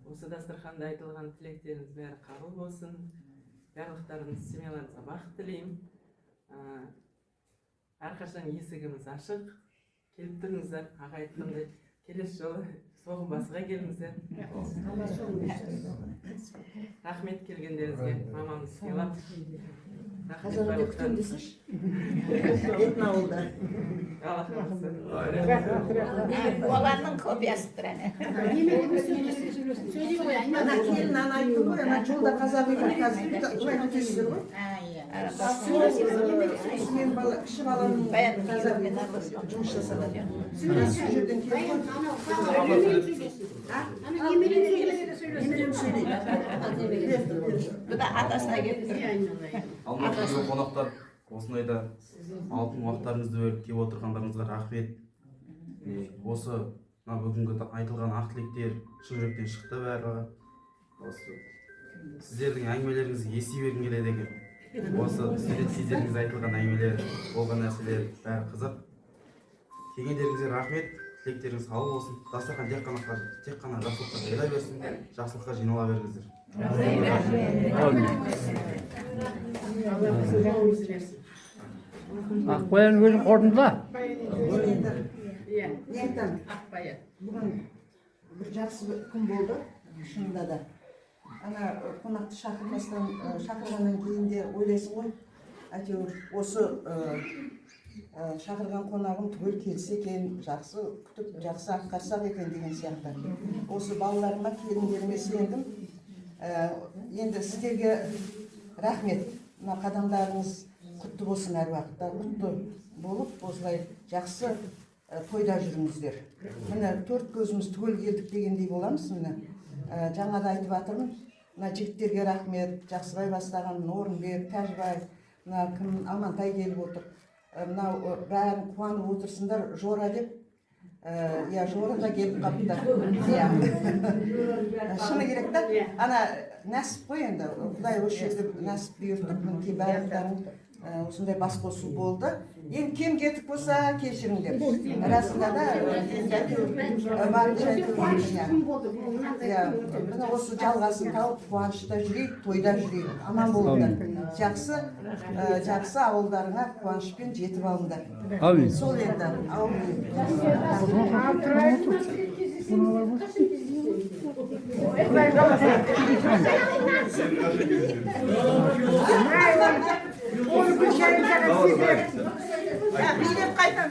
Осы дастарханда айтылған тілектеріңіз бәрі қабыл болсын. Барлықтарыңыз семьяларыңызға бақыт тілеймін. Әрқашан есігіміз ашық. Келіп тұрыңыздар, аға айтқандай, келесі жолы соғым басыға келіңіздер. Рахмет келгендеріңізге, мамамыз сыйлап. Қазірде күтемдесіш? Етін ауылда. Олардың көбесі тұр әне. Ана келін ана айтты ғой, ана жолда қазақ үйдің қазір өтесіздер ғой. Мен кіші баланың қазақ үйдің жұмыс жасады. Сол жерден келген. Немерем сөйлейді. Бұл да атасына келіп тұр. Алматыдағы қонақтар, осындайда алтын уақыттарыңызды бөліп келіп отырғандарыңызға рахмет. Осы бүгінгі айтылған ақ тілектер шын жүректен шықты барлығы. Осы сіздердің әңгімелеріңіз ести бергім келеді екен. Осы сіздеріңіз айтылған әңгімелер, болған нәрселер бәрі қызық. Келгендеріңізге рахмет. Тілектеріңіз қабыл болсын. Дастархан тек қана жақсылыққа жайыла берсін, жақсылыққа жинала беріңіздер. Ақбаяның өзін қорытындыла. Не айтам? Бүгін бір жақсы күн болды, шынында да. Ана қонақты шақырғаннан кейін де ойлайсың ғой, әйтеуір осы шақырған қонағым түгел келсе екен, жақсы күтіп, жақсы атқарсақ екен деген сияқты. Осы балаларыма, келіндеріме сендім. Енді сіздерге рахмет. Мына қадамдарыңыз құтты болсын әр уақытта. Құтты болып, осылай жақсы тойда жүріңіздер. Міне 4 көзіміз түгел келдік дегендей боламыз. Міне жаңа да айтып жатырмын. Мына жігіттерге рахмет. Жақсыбай бастаған Орынбек, Тәжбай, мына кім Амантай келіп отыр. Мынау бәрін қуанып отырсыңдар, Жора деп. Я Жора да келіп қапты. Шыны керек та, ана нәсіп қой енді. Құдай осы жерде нәсіп бұйыртып, мінекей барлықтарың осындай бас қосу болды. Енді кем кетік болса кешіріңдер. Расында да міне осы жалғасын тауып қуанышта жүрейік, тойда жүрейік, аман болыңдар. Жақсы ауылдарыңа қуанышпен жетіп алыңдар. Амин. Сол енді Bilep қайтам.